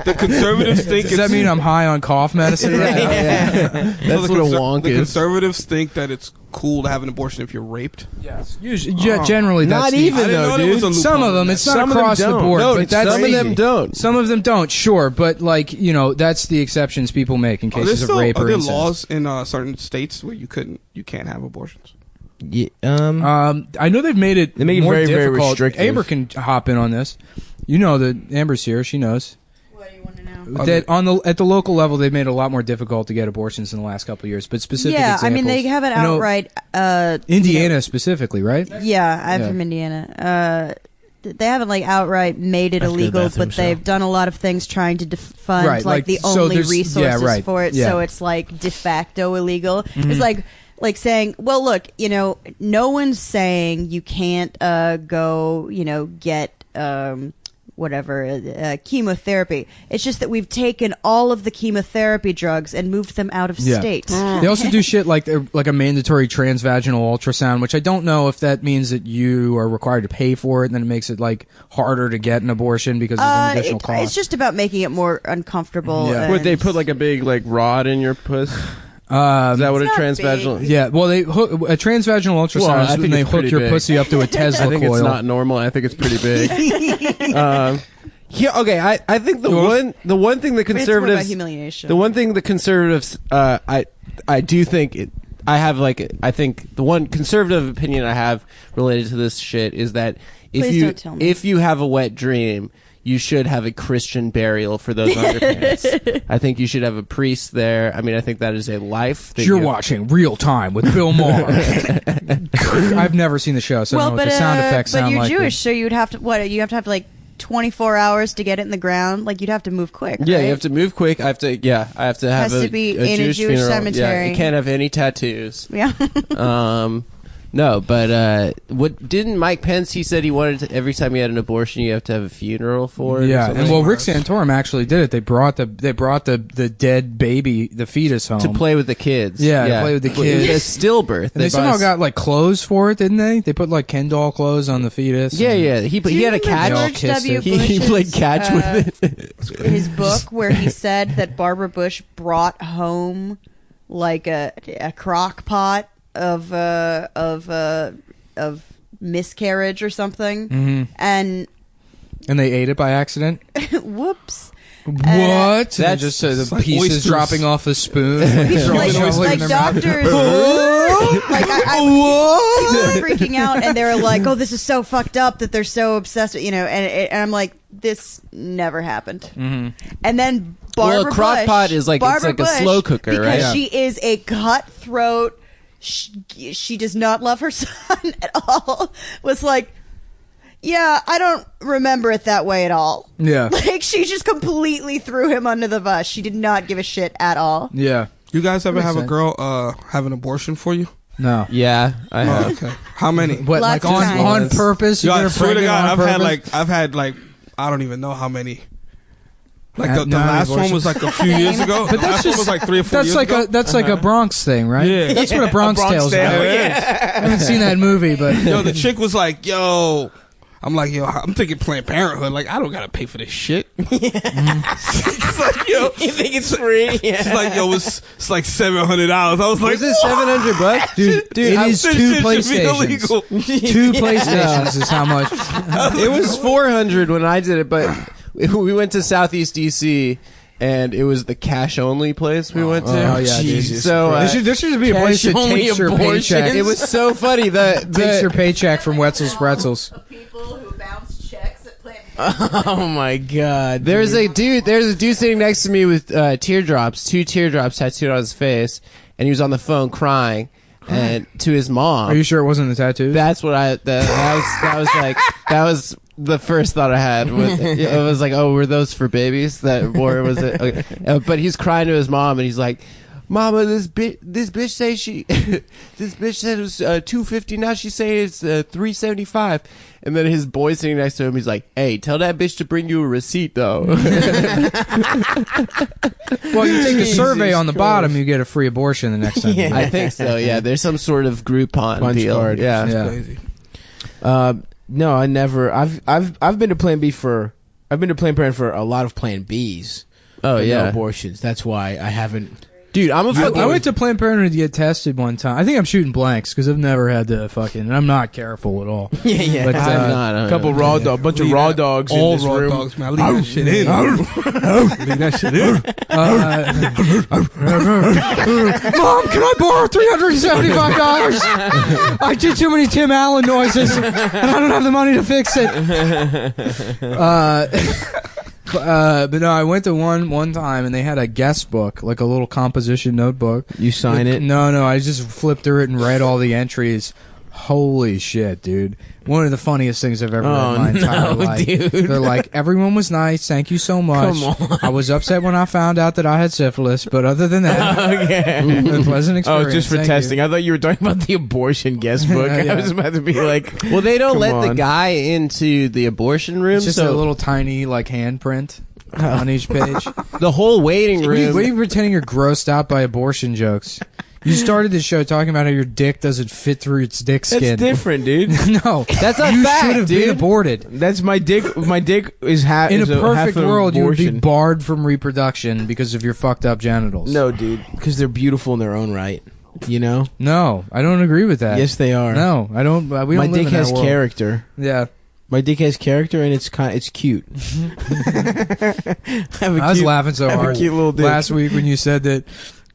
the conservatives think Does that mean I'm high on cough medicine? Yeah, Right now? yeah. That's what a wonk the is. conservatives think that it's cool to have an abortion if you're raped. Yes. Usually, generally, that's Not the- even I didn't though, know there dude. was a loophole Some of them, in it's that. not Some of them across the don't. board, No, but that's some of them crazy. don't. Some of them don't, sure, but like that's the exceptions people make in Are there cases of still rape are or there incest. laws in certain states where you can't have abortions? Yeah, I know they've made it They make it more very, very difficult. restrictive. Amber can hop in on this. You know that Amber's here; she knows What do you want to know? that at the local level they've made it a lot more difficult to get abortions in the last couple of years. But specific Yeah, I examples, mean they haven't I know outright. Indiana specifically, right? Yeah, I'm Yeah. from Indiana. They haven't like outright made it I have to go to the illegal, bathroom, but they've done a lot of things trying to fund Right, like, the so only there's- resources yeah, right, for it. yeah. So it's like de facto illegal. Mm-hmm. It's like saying, well, look, no one's saying you can't go, get chemotherapy. It's just that we've taken all of the chemotherapy drugs and moved them out of Yeah. state. They also do shit like a mandatory transvaginal ultrasound, which I don't know if that means that you are required to pay for it, and then it makes it like harder to get an abortion because there's an additional cost. It's just about making it more uncomfortable. Yeah. Would they and- put like a big rod in your puss? Is Um, that what a It's not transvaginal? big. yeah, well, a transvaginal ultrasound Well, I is when think they it's hook pretty your big. pussy up to a Tesla I think coil. it's not normal. I think it's pretty big. Yeah. Okay. I think the one thing the I mean, it's more about conservatives humiliation. the one thing the conservatives I do think I think the one conservative opinion I have related to this shit is that Please don't tell me. if you have a wet dream, you should have a Christian burial for those underpants. I think you should have a priest there. I mean, I think that is a life that You're watching Real Time with Bill Maher. I've never seen the show, so I don't know what the sound effects but sound you're like. Jewish, so you'd have to you have to have like 24 hours to get it in the ground. Like you'd have to move quick. Yeah, right? you have to move quick. I have to have Has a, to be a in a Jewish Jewish funeral. cemetery. Yeah, you can't have any tattoos. Yeah. No, but what didn't Mike Pence? He said he wanted to, every time he had an abortion, you have to have a funeral for it. or Yeah, something? and well, Rick Santorum actually did it. They brought the dead baby, the fetus home to play with the kids. Yeah, to play with the kids. A stillbirth. And they somehow got like clothes for it, didn't they? They put like Ken doll clothes on the fetus. Yeah, yeah. He had a catch. George W. He played catch with it. His book where he said that Barbara Bush brought home like a crock pot of miscarriage or something, and they ate it by accident. whoops. What? And That's just the like pieces oysters. dropping off a spoon. like doctors, like I was freaking out, and they were like, "Oh, this is so fucked up that they're so obsessed," and I'm like, "This never happened." And then Barbara Well, a crock Bush, pot is like- it's Barbara like a Bush, slow cooker, because right? Yeah. she is a cutthroat. She does not love her son at all. Was like, yeah, I don't remember it that way at all. Yeah. Like, she just completely threw him under the bus. She did not give a shit at all. Yeah. You guys ever Makes have a sense. girl have an abortion for you? No. Yeah, I Oh, have. okay. How many? What? Lots Like of on times. purpose? You Yo, I get her swear to pregnant God, on purpose? I've had I don't even know how many. Like the No, last one abortion. was like a few years ago. But The last one was like 3 or 4 That's years like ago. that's like a Bronx thing, right? Yeah. That's what a Bronx, Tale's Tale, about. yeah. I haven't seen that movie, but Yo, the chick was like, "Yo," I'm like, "Yo," I'm thinking Planned Parenthood. Like, I don't gotta pay for this shit. It's like, yo, You think it's free? Yeah. it's like, yo, it's like $700. I was like, Was it $700? dude, it is this two shit should be PlayStations. illegal. Two PlayStations is how much. It was $400 when I did it, but we went to Southeast DC, and it was the cash only place we went to. Oh, yeah, Jesus. So There should be a place that Cash-only takes your abortions. paycheck. it was so funny that Takes your paycheck from Wetzel's Pretzels. People who bounce checks at Planned Oh my god. there's a dude sitting next to me with teardrops, 2 teardrops tattooed on his face, and he was on the phone crying, and to his mom. Are you sure it wasn't the tattoos? That's what that was the first thought I had. It was like, oh, were those for babies? Or was it? Okay. But he's crying to his mom, and he's like, "Mama, this bitch say she, this bitch said it was $250. Now she's saying it's $375." And then his boy sitting next to him, he's like, "Hey, tell that bitch to bring you a receipt, though." Well, you take the survey on the bottom, you get a free abortion the next time. Yeah. I think so. Yeah, there's some sort of Groupon Punch deal. card. Yeah. Yeah. Crazy. No, I never. I've been to Plan B for. I've been to Planned Parenthood for a lot of Plan Bs. Oh but no yeah, abortions. That's why I haven't. dude, I'm a fucking. I went to Planned Parenthood to get tested one time. I think I'm shooting blanks because I've never had to fucking. And I'm not careful at all. Yeah, yeah. But, I'm not. A couple raw dog, bunch of Leave raw that- dogs in all this raw room. dogs, man. Leave that shit in. Leave that shit in. Mom, can I borrow $375? I did too many Tim Allen noises, and I don't have the money to fix it. But no, I went to one time, and they had a guest book, like a little composition notebook. You sign it. No, I just flipped through it and read all the entries. Holy shit, dude. One of the funniest things I've ever read in my entire life. Dude. They're like, everyone was nice, thank you so much. Come on. I was upset when I found out that I had syphilis, but other than that, Okay. a pleasant Oh, experience. just for Thank testing. you. I thought you were talking about the abortion guest book. Yeah. I was about to be like, Well, they don't Come let the on. guy into the abortion room, It's just so a little tiny, like, handprint on each page. the whole waiting What are room. you pretending you're grossed out by abortion jokes? You started the show talking about how your dick doesn't fit through its dick that's skin. different, dude. No, That's a you fact, should have been dude. aborted. That's my dick. My dick is half. In a is half perfect an world, you would be abortion. barred from reproduction because of your fucked up genitals. No, dude, because they're beautiful in their own right. You know. No, I don't agree with that. Yes, they are. No, I don't. We don't my live dick in that has world. character. Yeah, My dick has character, and it's cute. I I was laughing so I have a hard cute little dick. last week when you said that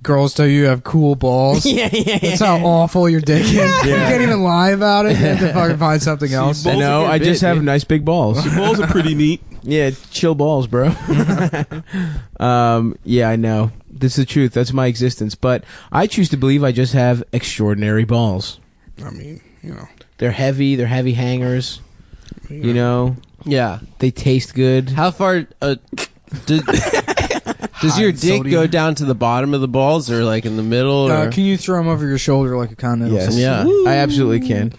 girls tell you you have cool balls. Yeah. That's how awful your dick is. You can't even lie about it. You have to fucking find something else. I know. Balls are I good just bit, have dude. nice big balls. Your balls are pretty neat. Yeah, chill balls, bro. Yeah, I know. This is the truth. That's my existence. But I choose to believe I just have extraordinary balls. I mean, you know. They're heavy. They're heavy hangers. You know, yeah. they taste good. How far? Does high your in dick sodium. go down to the bottom of the balls or like in the middle? Or? Can you throw them over your shoulder like a continental? Yes. Yeah. I absolutely can.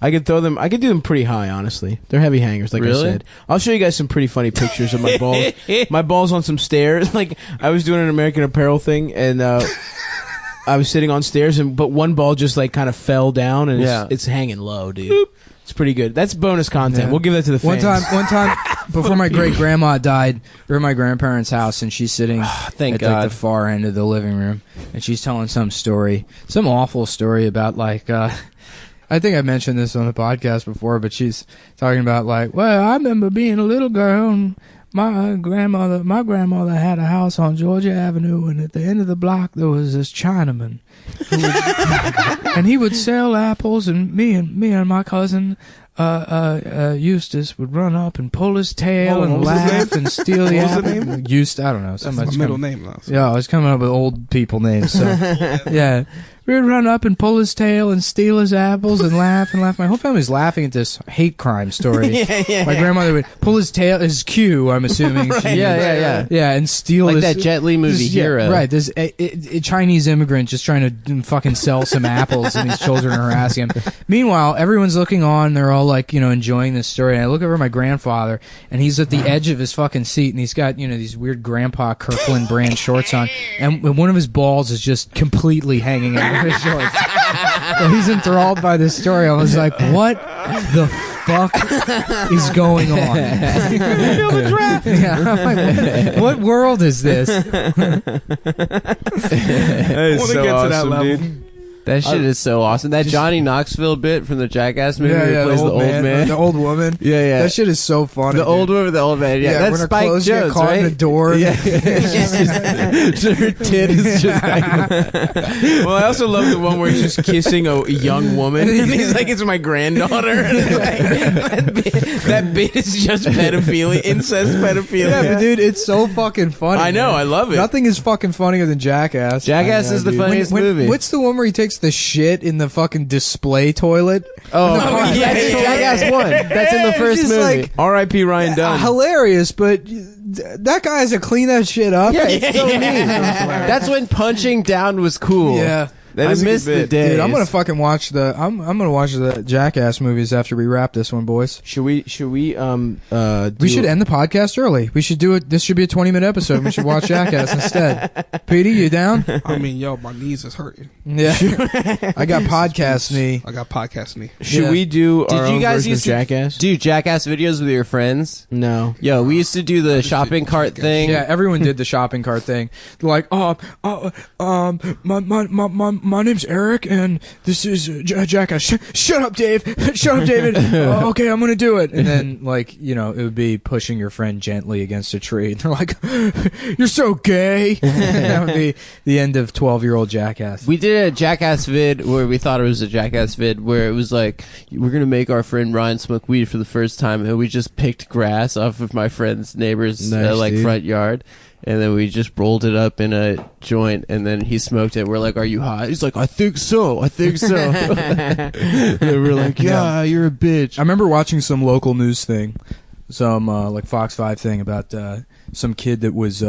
I could throw them. I could do them pretty high. Honestly, they're heavy hangers. Like Really? I said, I'll show you guys some pretty funny pictures of my balls. My balls on some stairs. Like I was doing an American Apparel thing, and I was sitting on stairs, but one ball just like kind of fell down, and it's hanging low, dude. Boop. It's pretty good. That's bonus content. Yeah. We'll give that to the fans. One time, before my great grandma died, we were at my grandparents' house, and she's sitting Thank at God. like the far end of the living room, and she's telling some story, some awful story about like. I think I mentioned this on the podcast before, but she's talking about like, well, I remember being a little girl, and my grandmother had a house on Georgia Avenue, and at the end of the block there was this Chinaman, and he would sell apples, and me and my cousin Eustace would run up and pull his tail and laugh and steal the What was the apple. name? Eustace, I don't know. That's Somebody's my middle coming- name, though. Yeah, I was coming up with old people names. So yeah, we'd run up and pull his tail and steal his apples and laugh and laugh. My whole family's laughing at this hate crime story. My grandmother would pull his tail, his cue. I'm assuming. Right. Yeah, and steal Like this, that Jet Li movie, this, Hero. Yeah, right. This a Chinese immigrant just trying to fucking sell some apples, and these children are harassing him. Meanwhile, everyone's looking on. They're all like, enjoying this story. And I look over at my grandfather, and he's at the edge of his fucking seat, and he's got these weird Grandpa Kirkland brand shorts on, and one of his balls is just completely hanging out of his shorts. So he's enthralled by this story. I was like, what the fuck is going on? Yeah, I'm like, what world is this? That I is want to so get to that awesome, level. dude. That shit is so awesome. That Johnny Knoxville bit from the Jackass movie where he plays the old man. the old woman. Yeah. That shit is so funny. The old woman with the old man. Yeah, when that's her Spike clothes Jones, get caught right? in the door. Yeah. Her tit is just Well, I also love the one where he's just kissing a young woman. And he's like, it's my granddaughter. And it's like, that bit is just pedophilia, incest pedophilia. Yeah, but dude, it's so fucking funny. I know, man. I love it. Nothing is fucking funnier than Jackass. Jackass I know, is the dude. funniest movie. What's the one where he takes the shit in the fucking display toilet? Oh, yeah, that's yeah, Jackass 1. That's in the It's first just movie. like- R.I.P. Ryan Dunn. Hilarious, but that guy has to clean that shit up. Yeah, it's so mean. That's when punching down was cool. Yeah. That I is a good miss the bit. days. Dude, I'm gonna fucking watch the. I'm gonna watch the Jackass movies after we wrap this one, boys. Should we We should end the podcast early. We should do it. This should be a 20-minute episode. We should watch Jackass instead. Petey, you down? I mean, yo, my knees is hurting. Yeah. I got podcast knee. I got podcast knee. Should Yeah. we do our Did you own guys version used of to Jackass? do Jackass videos with your friends? No. Yo, we used to do the shopping cart thing. Yeah, everyone did the shopping cart thing. They're like, my name's Eric, and this is Jackass. Shut up, Dave. Shut up, David. Okay, I'm gonna do it. And then, like, it would be pushing your friend gently against a tree. And they're like, "You're so gay." That would be the end of 12-year-old Jackass. We did a Jackass vid where we thought it was a Jackass vid where it was like, we're going to make our friend Ryan smoke weed for the first time, and we just picked grass off of my friend's neighbor's Nice, dude. front yard, and then we just rolled it up in a joint, and then he smoked it. We're like, are you high? He's like, I think so. And we're like, yeah, you're a bitch. I remember watching some local news thing, some like Fox 5 thing about some kid that was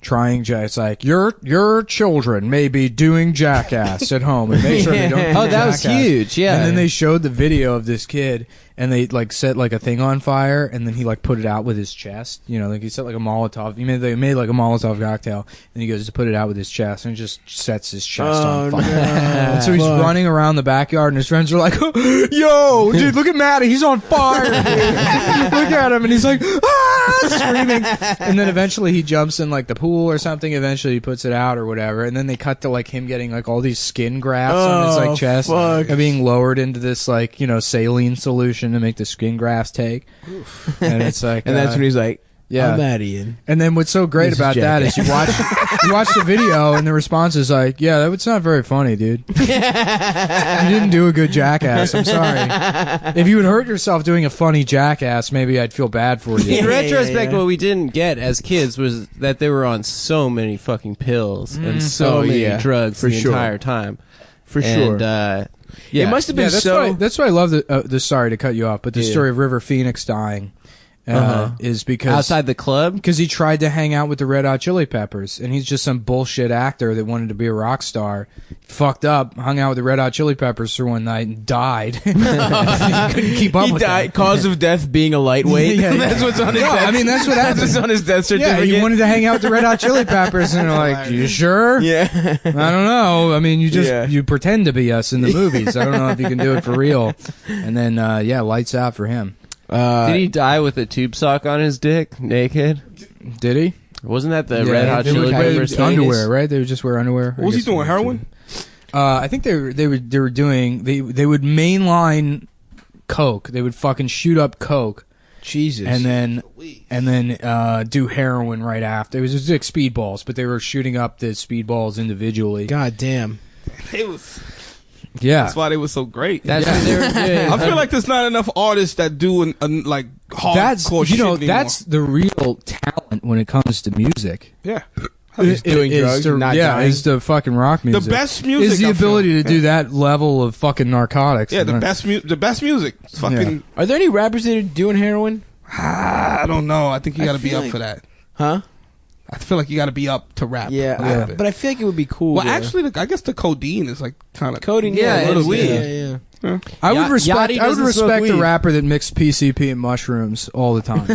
trying. It's like your children may be doing Jackass at home, and make sure they don't. Do Oh, that was Jackass. huge. Yeah. And then they showed the video of this kid, and they like set like a thing on fire, and then he like put it out with his chest. Like he set like a Molotov. They made like a Molotov cocktail, and he goes to put it out with his chest, and it just sets his chest on fire. And so he's running around the backyard, and his friends are like, "Yo, dude, look at Matty, he's on fire! Dude. Look at him!" And he's like, "Ah!" screaming. And then eventually he jumps in like the pool or something. Eventually he puts it out or whatever, and then they cut to like him getting like all these skin grafts on his like chest, fuck. and being lowered into this like saline solution to make the skin grafts take. And it's like, And that's when he's like, yeah. I'm at Ian. And then what's so great This is about that is you watch the video, and the response is like, yeah, that was not very funny, dude. You didn't do a good Jackass. I'm sorry. If you would hurt yourself doing a funny Jackass, maybe I'd feel bad for you. In Yeah, retrospect, yeah. what we didn't get as kids was that they were on so many fucking pills and so Oh, many yeah. drugs For the sure. entire time. For And, sure. yeah. It must have been Yeah, that's so. why I love the sorry to cut you off, but the Yeah. story of River Phoenix dying. is because Outside the club? because he tried to hang out with the Red Hot Chili Peppers, and he's just some bullshit actor that wanted to be a rock star. Fucked up, hung out with the Red Hot Chili Peppers for one night and died. He couldn't keep up He with died. them. Cause of death being a lightweight. Yeah, yeah. That's what's on his No, death. I mean, that's what That's happened. what's on his death Yeah, certificate. he wanted to hang out with the Red Hot Chili Peppers, and they're like, "You sure?" Yeah. I don't know. I mean, Yeah. you pretend to be us in the movies. I don't know if you can do it for real. And then, lights out for him. Did he die with a tube sock on his dick, naked? Did he? Wasn't that the Yeah, Red Hot they Chili would wear Peppers underwear, right? They would just wear underwear. What was he doing? Heroin? I think they were doing. They would mainline coke. They would fucking shoot up coke. Jesus. And then do heroin right after. It was just like speedballs, but they were shooting up the speedballs individually. God damn. It was. Yeah, That's why they were so great. That's what they were doing. I feel like there's not enough artists that do like hardcore that's shit anymore. that's the real talent when it comes to music. yeah. Just doing Is drugs to, and not yeah, dying. is the fucking rock music. The best music is the I feel. ability to do that level of fucking narcotics. Yeah, the best music. It's fucking. Are there any rappers that are doing heroin? I don't know. I think you got to be feel up like- for that. Huh? I feel like you got to be up to rap. Yeah. a little bit. But I feel like it would be cool. well, to- actually, I guess the codeine is like kind of coding. Yeah, a and little weed. bit. Yeah. I would Yachty respect. I would doesn't smoke respect a weed. rapper that mixed PCP and mushrooms all the time.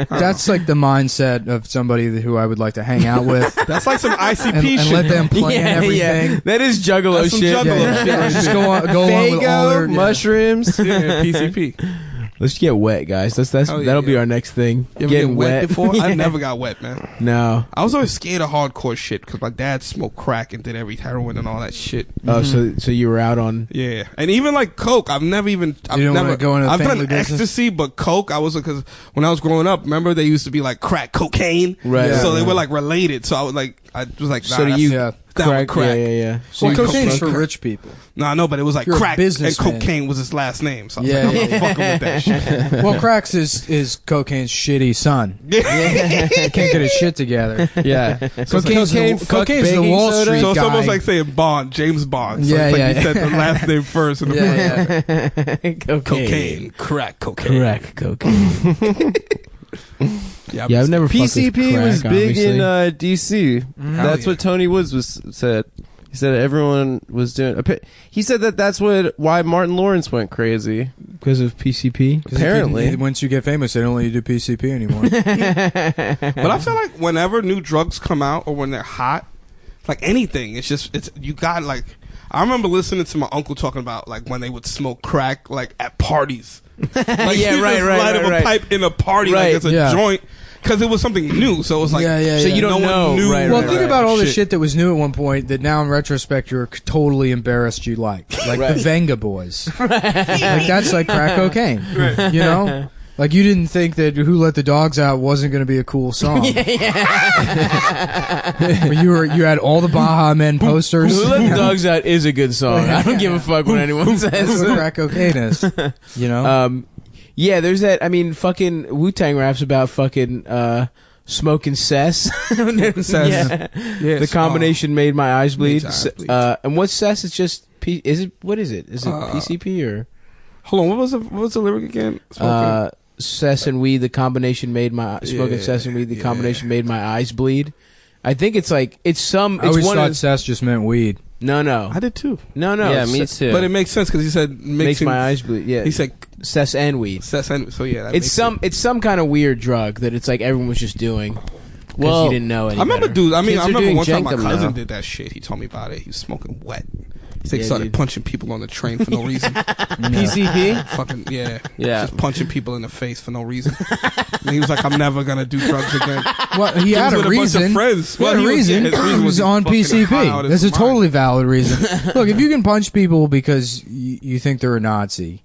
That's like the mindset of somebody who I would like to hang out with That's like some ICP and shit. let them plan Yeah, everything. yeah. That is juggalo That's some shit. juggalo Yeah, shit. yeah. Just go on with all Fago, their mushrooms. Yeah, PCP. Let's get wet, guys. That's Oh, yeah, that'll be yeah. our next thing. You ever Getting get wet before? Yeah. I never got wet, man. No. I was always scared of hardcore shit because my dad smoked crack and did every heroin and all that shit. Oh, so you were out on. Yeah, and even like coke, I've never. didn't wanna go into the I've done family business? ecstasy, but coke, I was because when I was growing up, remember they used to be like crack cocaine, Right. So they Yeah. were like related. So I was like, nah, So do that's you Yeah. down with crack. Yeah. So Well, you cocaine's for crack. rich people. No, I know, but it was like You're a crack and businessman. cocaine was his last name. So I was Yeah, like, I'm yeah, not yeah. fucking with that shit. Well, Cracks is cocaine's shitty son. He can't get his shit together. Yeah. Cocaine's the Wall soda. Street So it's guy. almost like saying Bond, James Bond. So Yeah, it's like yeah, you said the last name first in the first. yeah. Cocaine, crack cocaine. Crack cocaine. Yeah, Yeah, I've never fucked with PCP crack, was big obviously. in DC. That's yeah. what Tony Woods said. He said everyone was doing. He said that's why Martin Lawrence went crazy. because of PCP. 'Cause Apparently. once you get famous, they don't let you do PCP anymore. But I feel like whenever new drugs come out or when they're hot, like anything, it's you got like. I remember listening to my uncle talking about like when they would smoke crack like at parties. Like Yeah, you right, just right, light right, up a right. pipe in a party Right, like it's a yeah. joint because it was something new. So it was like Yeah, So you no don't know, one knew. right, Well, right, think right. about all the shit that was new at one point that now in retrospect you're totally embarrassed you liked. Like Right. the Venga Boys. Like that's like crack cocaine. You know? Like you didn't think that Who Let the Dogs Out wasn't going to be a cool song. But you had all the Baja Men posters. Who Let the Dogs Out is a good song. I don't give a fuck what anyone That's says. what crack cocaine is. You know? Yeah, there's that. I mean, fucking Wu-Tang raps about fucking smoking cess. Yeah. Yes, The combination made my eyes bleed. Made my eyes bleed. And what's cess? It's just is it? What is it? Is it PCP or Hold on, what was the lyric again? Smoking. cess and weed? The combination made my smoking cess and weed. The combination made my eyes bleed. I think it's like it's some. I It's always one thought of cess just meant weed. no. I did too, No. Yeah, me S- too. but it makes sense because he said Makes mixing. my eyes bleed. Yeah, He said cess and weed. so yeah. That It's makes some. It's some kind of weird drug that it's like everyone was just doing. Because Well, you didn't know any I remember, better. dude. I mean, Kids I are remember doing one time my Jenkem cousin now. did that shit. He told me about it. He was smoking wet. He said he Yeah, started dude. punching people on the train for no reason. PCP. Fucking yeah, Yeah. just punching people in the face for no reason. And he was like, "I'm never gonna do drugs again." Well, he had was a with a bunch of reason. friends. He had Well, a he was- reason. yeah, his reason He was was on fucking high out PCP. of That's a his mind. totally valid reason. Look, if you can punch people because you think they're a Nazi,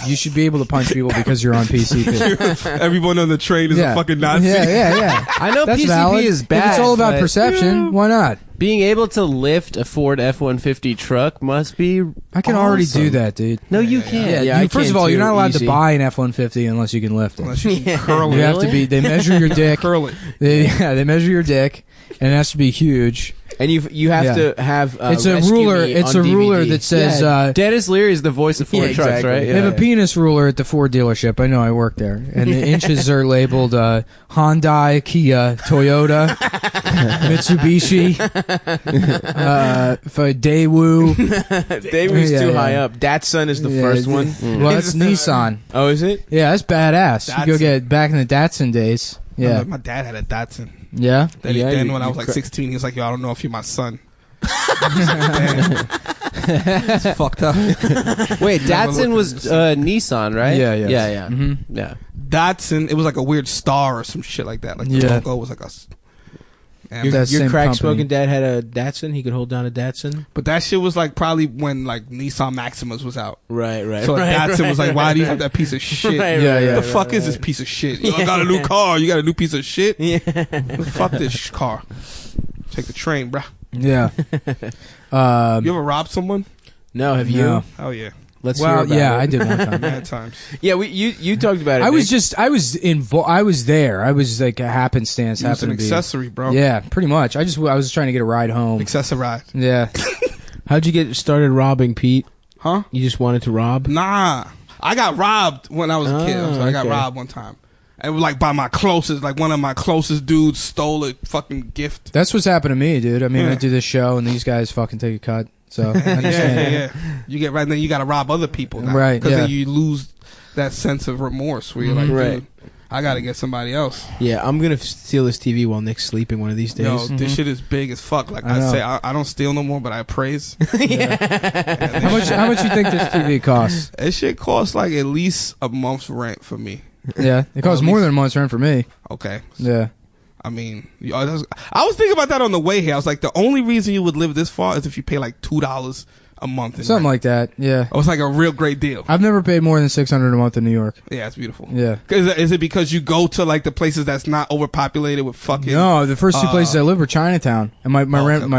you should be able to punch people because you're on PCP. Everyone on the train is a fucking Nazi. Yeah. I know That's PCP valid. is bad. If it's all about but perception, why not? being able to lift a Ford F-150 truck must be. I can already awesome. do that, dude. No, you can't. Yeah, I First can of all, you're too, not allowed easy. to buy an F-150 unless you can lift it. Unless you curl You it. have to be. They measure your dick. Curl it. They measure your dick, and it has to be huge. And you have to have. It's a Rescue ruler. Me It's on a ruler DVD. that says. Dennis Leary is the voice of Ford Yeah, trucks, exactly. right? They have a penis ruler at the Ford dealership. I know, I work there, and the inches are labeled Hyundai, Kia, Toyota, Mitsubishi, for Daewoo. Daewoo's Yeah, too yeah. high up. Datsun is the first one. Well, that's Nissan. Oh, is it? Yeah, that's badass. You go Datsun. get back in the Datsun days. Yeah, My dad had a Datsun. yeah. Then, Yeah, then you- when I you was like cra- 16, he was like, "Yo, I don't know if you're my son." Damn. It's fucked up. Wait, Datsun was Nissan, right? Yeah, yeah. yeah. Mhm. Yeah. Datsun, it was like a weird star or some shit like that. Like the Yeah. logo was like a. Damn. Your, That your same crack company. smoking dad had a Datsun. He could hold down a Datsun. But that shit was like probably when like Nissan Maximas was out. Right, right. So right, Datsun was like, right, "Why do you right. have that piece of shit? Right, Yeah, right, yeah. The right, fuck right, is this right. piece of shit? Yo, I got a new car. You got a new piece of shit? Yeah. Fuck this car. Take the train, bruh. Yeah. You ever robbed someone? No, have you? No. Hell yeah. Let's hear Well, about yeah, it. I did one time. Mad times. Yeah, you talked about it. I was Nick. I was there. I was like a happenstance. It was an Happened to be. accessory, bro. Yeah, pretty much. I was trying to get a ride home. Accessory. Yeah. How'd you get started robbing, Pete? Huh? You just wanted to rob? Nah. I got robbed when I was a kid. Oh, I got okay. robbed one time. It was like by my closest, like one of my closest dudes stole a fucking gift. That's what's happened to me, dude. I mean, Yeah. I do this show and these guys fucking take a cut. So I understand. Yeah. You get right then you got to rob other people now, Right, Because yeah. then you lose that sense of remorse where you're like, Right. dude, I got to get somebody else. Yeah, I'm gonna steal this TV while Nick's sleeping one of these days. Yo, this shit is big as fuck. Like I I know. say, I don't steal no more, but I praise. How much you think this TV costs? That shit costs like at least a month's rent for me. Yeah, it costs more than a month's rent for me. Okay. Yeah. I mean, I was thinking about that on the way here. I was like, the only reason you would live this far is if you pay like $2 a month. in Something rent. like that. Yeah. It was like a real great deal. I've never paid more than $600 a month in New York. Yeah, it's beautiful. Yeah. Is it because you go to like the places that's not overpopulated with fucking? No, the first two places I lived were Chinatown, and my Oh, rent, okay.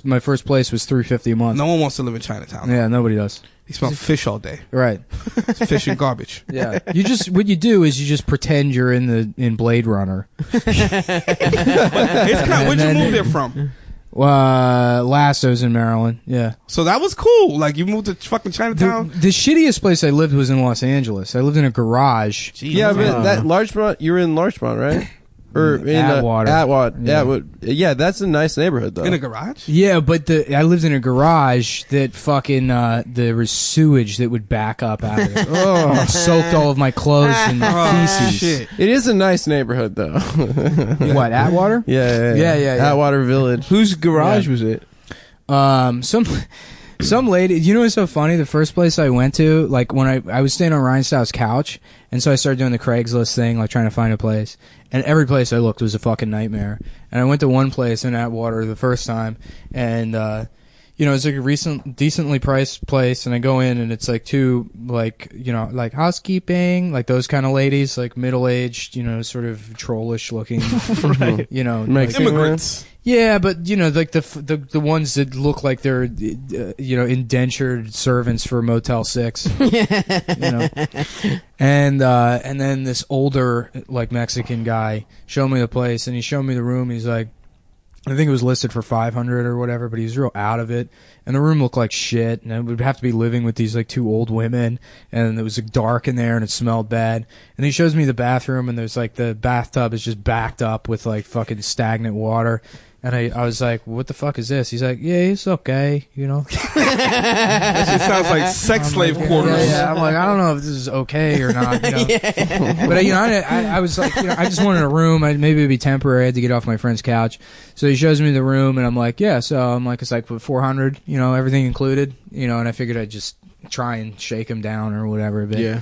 my first place was $350 a month. No one wants to live in Chinatown. Yeah, nobody does. You smell fish all day. Right. It's fish and garbage. Yeah. What you do is you just pretend you're in Blade Runner. It's kind. Where'd you then- move there from? Lasso's in Maryland. Yeah. So that was cool. Like you moved to fucking Chinatown. The shittiest place I lived was in Los Angeles. I lived in a garage. Jeez, Yeah, man. but that Larchmont, you were in Larchmont, right? Or in Atwater. Atwater. Yeah. Yeah, that's a nice neighborhood though. in a garage. Yeah, but I lived in a garage that fucking there was sewage that would back up out of it. Oh, it soaked all of my clothes and Oh feces. shit. It is a nice neighborhood though. What, Atwater? Yeah. Atwater Village. Whose garage was it? Some lady. You know what's so funny? The first place I went to, like when I was staying on Ryan Stow's couch, and so I started doing the Craigslist thing, like trying to find a place. And every place I looked was a fucking nightmare. And I went to one place in Atwater the first time, and it's like a decently priced place. And I go in, and it's like two like housekeeping, like those kind of ladies, like middle aged, sort of trollish looking, Makes like- Immigrants. yeah, but like the ones that look like they're indentured servants for Motel 6. And then this older like Mexican guy showed me the place, and he showed me the room. He's like, I think it was listed for $500 or whatever, but he was real out of it. And the room looked like shit, and I would have to be living with these like two old women, and it was like, dark in there, and it smelled bad. And he shows me the bathroom, and there's like the bathtub is just backed up with like fucking stagnant water. And I was like, what the fuck is this? He's like, yeah, it's okay, That shit sounds like sex slave quarters. Yeah. I'm like, I don't know if this is okay or not. But I was like, I just wanted a room. Maybe it'd be temporary. I had to get off my friend's couch. So he shows me the room, and I'm like, yeah. So I'm like, it's like $400, everything included, and I figured I'd just try and shake him down or whatever. But, Yeah.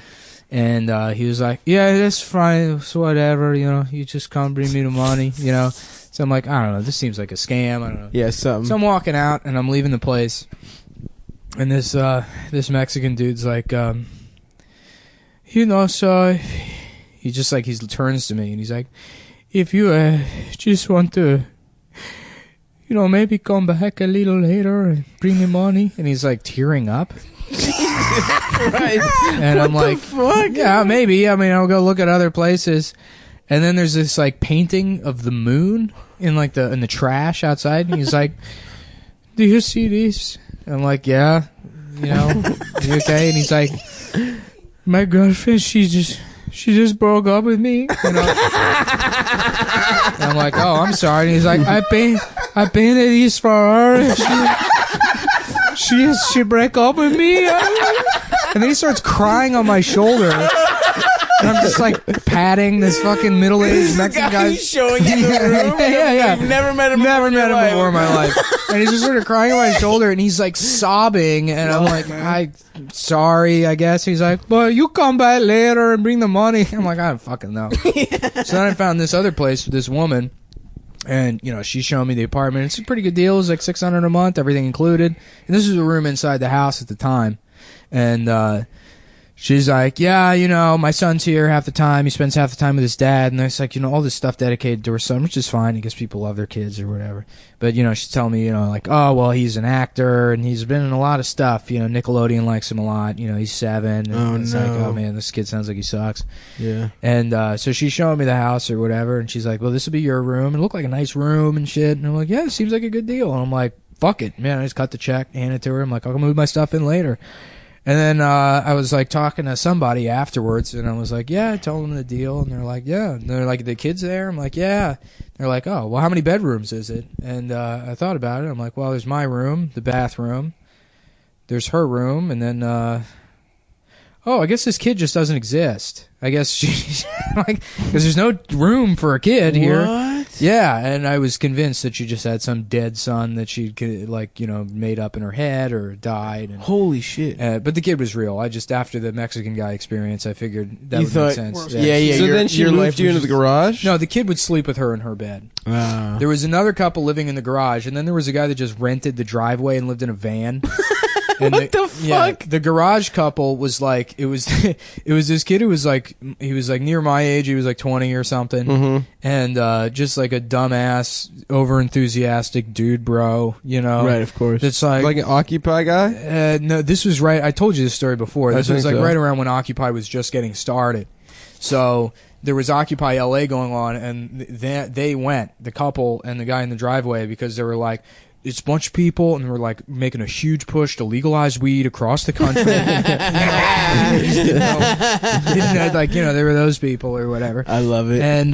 And he was like, yeah, that's fine. It's whatever, you just come bring me the money, So I'm like, I don't know. This seems like a scam. I don't know. Yeah, something. So I'm walking out, and I'm leaving the place, and this Mexican dude's like, so he just like he turns to me, and he's like, if you just want to, maybe come back a little later and bring me money, and he's like tearing up. Right. And I'm like, fuck? yeah, maybe. I mean, I'll go look at other places. And then there's this like painting of the moon in the trash outside, and he's like, do you see these? I'm like, yeah, you okay? And he's like, my girlfriend, she just broke up with me. And I'm like, oh, I'm sorry. And he's like, I painted these for her. And she break up with me. And then he starts crying on my shoulder. And I'm just like patting this fucking middle-aged Mexican guy. He's showing you the room. Yeah. You've never met him. Never met him before in my life. And he's just sort of crying on my shoulder, and he's like sobbing, and I'm like, I'm sorry, I guess. He's like, well, you come back later and bring the money. I'm like, I don't fucking know. So then I found this other place with this woman, and she's showing me the apartment. It's a pretty good deal. It was like $600 a month, everything included. And this was a room inside the house at the time. And she's like, yeah, my son's here half the time. He spends half the time with his dad. And it's like, all this stuff dedicated to her son, which is fine. I guess people love their kids or whatever. But, she's telling me, like, oh, well, he's an actor and he's been in a lot of stuff. Nickelodeon likes him a lot. He's 7. And it's like, oh, man, this kid sounds like he sucks. Yeah. And so she's showing me the house or whatever. And she's like, well, this will be your room. It looked like a nice room and shit. And I'm like, yeah, it seems like a good deal. And I'm like, fuck it, man. I just cut the check, hand it to her. I'm like, I'll move my stuff in later. And then I was like talking to somebody afterwards, and I was like, yeah, I told them the deal. And they're like, yeah. And they're like, the kid's there? I'm like, yeah. They're like, oh, well, how many bedrooms is it? And I thought about it. I'm like, well, there's my room, the bathroom. There's her room. And then, I guess this kid just doesn't exist. I guess she's like, because there's no room for a kid here. What? Yeah, and I was convinced that she just had some dead son that she'd made up in her head or died. And, holy shit! But the kid was real. I just, after the Mexican guy experience, I figured that would make sense. Yeah. So then she moved you into the garage? No, the kid would sleep with her in her bed. There was another couple living in the garage, and then there was a guy that just rented the driveway and lived in a van. And what the fuck? Yeah, the garage couple was like, it was this kid who was like, he was like near my age. He was like 20 or something, and just like a dumbass, over enthusiastic dude, bro. Right, of course. It's like an Occupy guy. No, this was right. I told you this story before. This was like right around when Occupy was just getting started. So there was Occupy LA going on, and they went, the couple and the guy in the driveway, because they were like, it's a bunch of people, and we're like making a huge push to legalize weed across the country. There were those people or whatever. I love it. And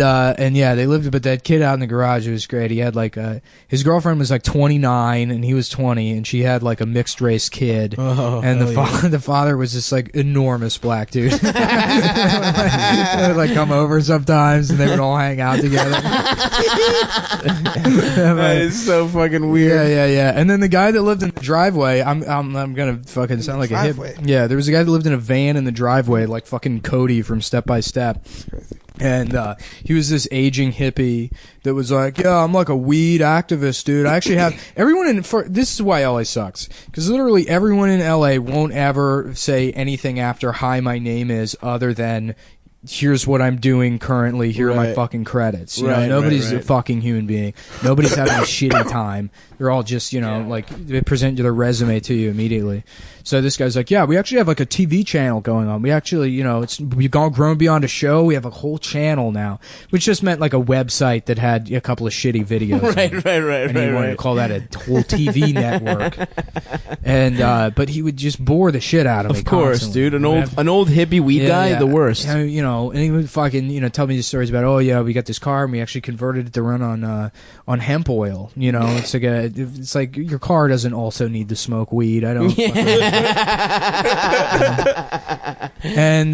yeah, they lived. But that kid out in the garage, it was great. He had like his girlfriend was like 29 and he was 20, and she had like a mixed race kid. And the father was this like enormous black dude. They would like come over sometimes, and they would all hang out together. That is so fucking weird. Yeah. And then the guy that lived in the driveway, I'm gonna fucking sound like a hip. Yeah, there was a guy that lived in a van in the driveway, like fucking Cody from Step by Step. And he was this aging hippie that was like, yeah, I'm like a weed activist, dude. I actually have everyone this is why LA sucks, because literally everyone in LA won't ever say anything after hi, my name is, other than here's what I'm doing currently, here are my fucking credits. Nobody's a fucking human being. Nobody's having a shitty time. They're all just, like, they present their resume to you immediately. So this guy's like, yeah, we actually have like a TV channel going on. We actually, we've grown beyond a show. We have a whole channel now, which just meant like a website that had a couple of shitty videos. Right. And he wanted to call that a whole TV network. And but he would just bore the shit out of me. Of course, constantly. dude. An old hippie weed guy, the worst. And he would fucking, tell me these stories about, oh yeah, we got this car and we actually converted it to run on hemp oil. It's like your car doesn't also need to smoke weed. I don't. And